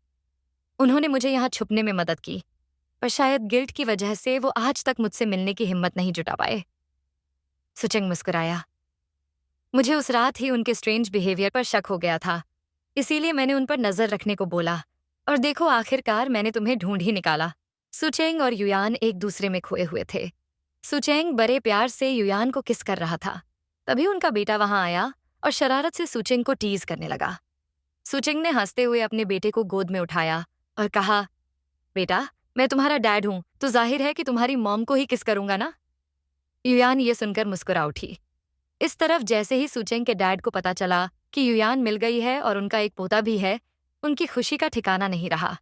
उन्होंने मुझे यहाँ छुपने में मदद की, पर शायद गिल्ट की वजह से वो आज तक मुझसे मिलने की हिम्मत नहीं जुटा पाए। सुचेंग मुस्कुराया। मुझे उस रात ही उनके स्ट्रेंज बिहेवियर पर शक हो गया था, इसीलिए मैंने उन पर नजर रखने को बोला। और देखो, आखिरकार मैंने तुम्हें ढूंढ ही निकाला। सुचेंग और युयान एक दूसरे में खोए हुए थे। सुचेंग बड़े प्यार से युयान को किस कर रहा था। तभी उनका बेटा वहां आया और शरारत से सुचेंग को टीज करने लगा। सुचेंग ने हंसते हुए अपने बेटे को गोद में उठाया और कहा, बेटा, मैं तुम्हारा डैड हूं, तो जाहिर है कि तुम्हारी मॉम को ही किस करूंगा ना। युयान ये सुनकर मुस्कुरा उठी। इस तरफ जैसे ही सुचेंग के डैड को पता चला कि युयान मिल गई है और उनका एक पोता भी है, उनकी खुशी का ठिकाना नहीं रहा।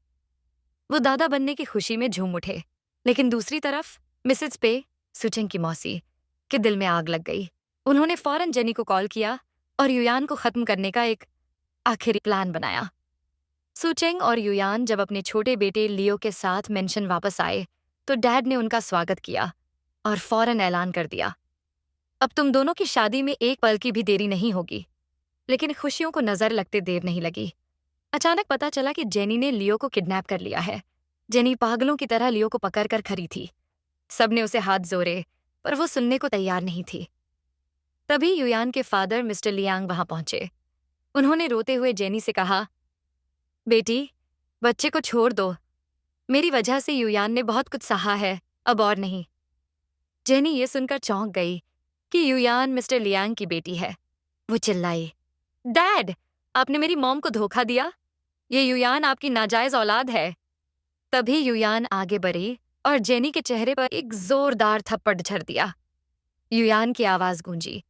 वो दादा बनने की खुशी में झूम उठे। लेकिन दूसरी तरफ मिसेस पे, सुचेंग की मौसी, के दिल में आग लग गई। उन्होंने फौरन जेनी को कॉल किया और युयान को खत्म करने का एक आखिरी प्लान बनाया। सुचेंग और युयान जब अपने छोटे बेटे लियो के साथ मेंशन वापस आए तो डैड ने उनका स्वागत किया और फौरन ऐलान कर दिया, अब तुम दोनों की शादी में एक पल की भी देरी नहीं होगी। लेकिन खुशियों को नजर लगते देर नहीं लगी। अचानक पता चला कि जेनी ने लियो को किडनैप कर लिया है। जेनी पागलों की तरह लियो को पकड़कर खड़ी थी। सबने उसे हाथ जोड़े, पर वो सुनने को तैयार नहीं थी। तभी युयान के फादर मिस्टर लियांग वहां पहुंचे। उन्होंने रोते हुए जेनी से कहा, बेटी, बच्चे को छोड़ दो। मेरी वजह से युयान ने बहुत कुछ सहा है, अब और नहीं। जेनी ये सुनकर चौंक गई कि युयान मिस्टर लियांग की बेटी है। वो चिल्लाई, डैड, आपने मेरी मॉम को धोखा दिया। ये युयान आपकी नाजायज औलाद है। तभी युयान आगे बढ़ी और जेनी के चेहरे पर एक जोरदार थप्पड़ झड़ दिया। युयान की आवाज गूंजी,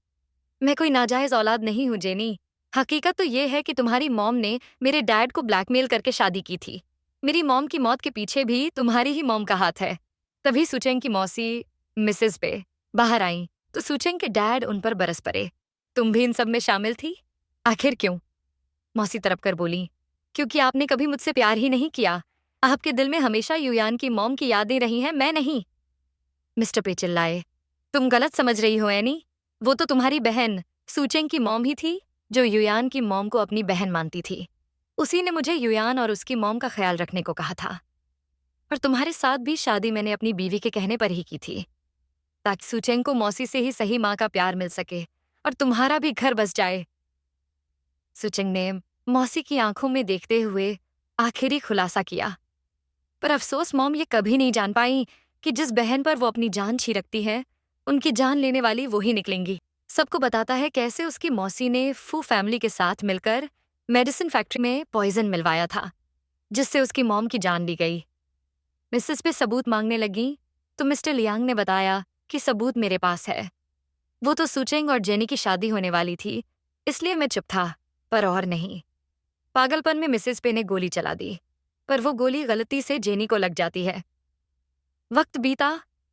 मैं कोई नाजायज औलाद नहीं हूँ जेनी। हकीकत तो ये है कि तुम्हारी मॉम ने मेरे डैड को ब्लैकमेल करके शादी की थी। मेरी मॉम की मौत के पीछे भी तुम्हारी ही मॉम का हाथ है। तभी सुचेंग की मौसी, मिसेस पे, बाहर आई तो सुचेंग के डैड उन पर बरस पड़े। तुम भी इन सब में शामिल थी? आखिर क्यों? मौसी तरफ कर बोली, क्योंकि आपने कभी मुझसे प्यार ही नहीं किया। आपके दिल में हमेशा युयान की मॉम की यादें रही हैं, मैं नहीं। मिस्टर पे चिल्लाए, तुम गलत समझ रही हो एनी। वो तो तुम्हारी बहन सुचेंग की मॉम ही थी, जो युयान की मॉम को अपनी बहन मानती थी। उसी ने मुझे युयान और उसकी मॉम का ख्याल रखने को कहा था। और तुम्हारे साथ भी शादी मैंने अपनी बीवी के कहने पर ही की थी, ताकि सुचेंग को मौसी से ही सही माँ का प्यार मिल सके और तुम्हारा भी घर बस जाए। सुचेंग ने मौसी की आंखों में देखते हुए आखिरी खुलासा किया। पर अफसोस मॉम ये कभी नहीं जान पाई कि जिस बहन पर वो अपनी जान छिड़कती है, उनकी जान लेने वाली वो ही निकलेंगी। सबको बताता है कैसे उसकी मौसी ने फू फैमिली के साथ मिलकर मेडिसिन फैक्ट्री में पॉइजन मिलवाया था, जिससे उसकी मॉम की जान ली गई। मिसेस पे सबूत मांगने लगी तो मिस्टर लियांग ने बताया कि सबूत मेरे पास है। वो तो सुचेंग और जेनी की शादी होने वाली थी, इसलिए मैं चुप था, पर और नहीं। पागलपन में मिसेस पे ने गोली चला दी, पर वो गोली गलती से जेनी को लग जाती है। वक्त बीता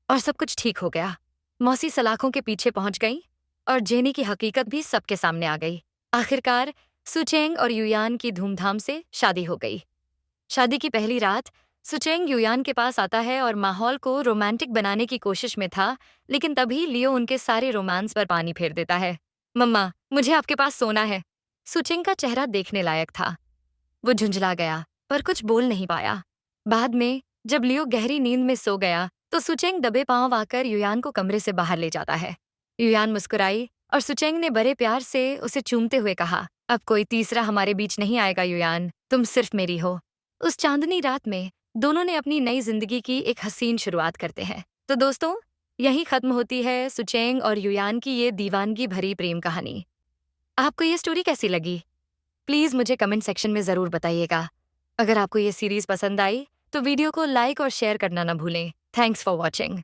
और सब कुछ ठीक हो गया। मौसी सलाखों के पीछे पहुंच गई और जेनी की हकीकत भी सबके सामने आ गई। आखिरकार सुचेंग और युयान की धूमधाम से शादी हो गई। शादी की पहली रात सुचेंग युयान के पास आता है और माहौल को रोमांटिक बनाने की कोशिश में था, लेकिन तभी लियो उनके सारे रोमांस पर पानी फेर देता है। मम्मा, मुझे आपके पास सोना है। सुचेंग का चेहरा देखने लायक था। वो झुंझला गया, पर कुछ बोल नहीं पाया। बाद में जब लियो गहरी नींद में सो गया, तो सुचेंग दबे पांव आकर युयान को कमरे से बाहर ले जाता है। युयान मुस्कुराई और सुचेंग ने बड़े प्यार से उसे चूमते हुए कहा, अब कोई तीसरा हमारे बीच नहीं आएगा युयान, तुम सिर्फ मेरी हो। उस चांदनी रात में दोनों ने अपनी नई जिंदगी की एक हसीन शुरुआत करते हैं। तो दोस्तों, यहीं खत्म होती है सुचेंग और युयान की ये दीवानगी भरी प्रेम कहानी। आपको ये स्टोरी कैसी लगी? प्लीज़ मुझे कमेंट सेक्शन में ज़रूर बताइएगा। अगर आपको ये सीरीज़ पसंद आई, तो वीडियो को लाइक और शेयर करना ना भूलें। Thanks for watching.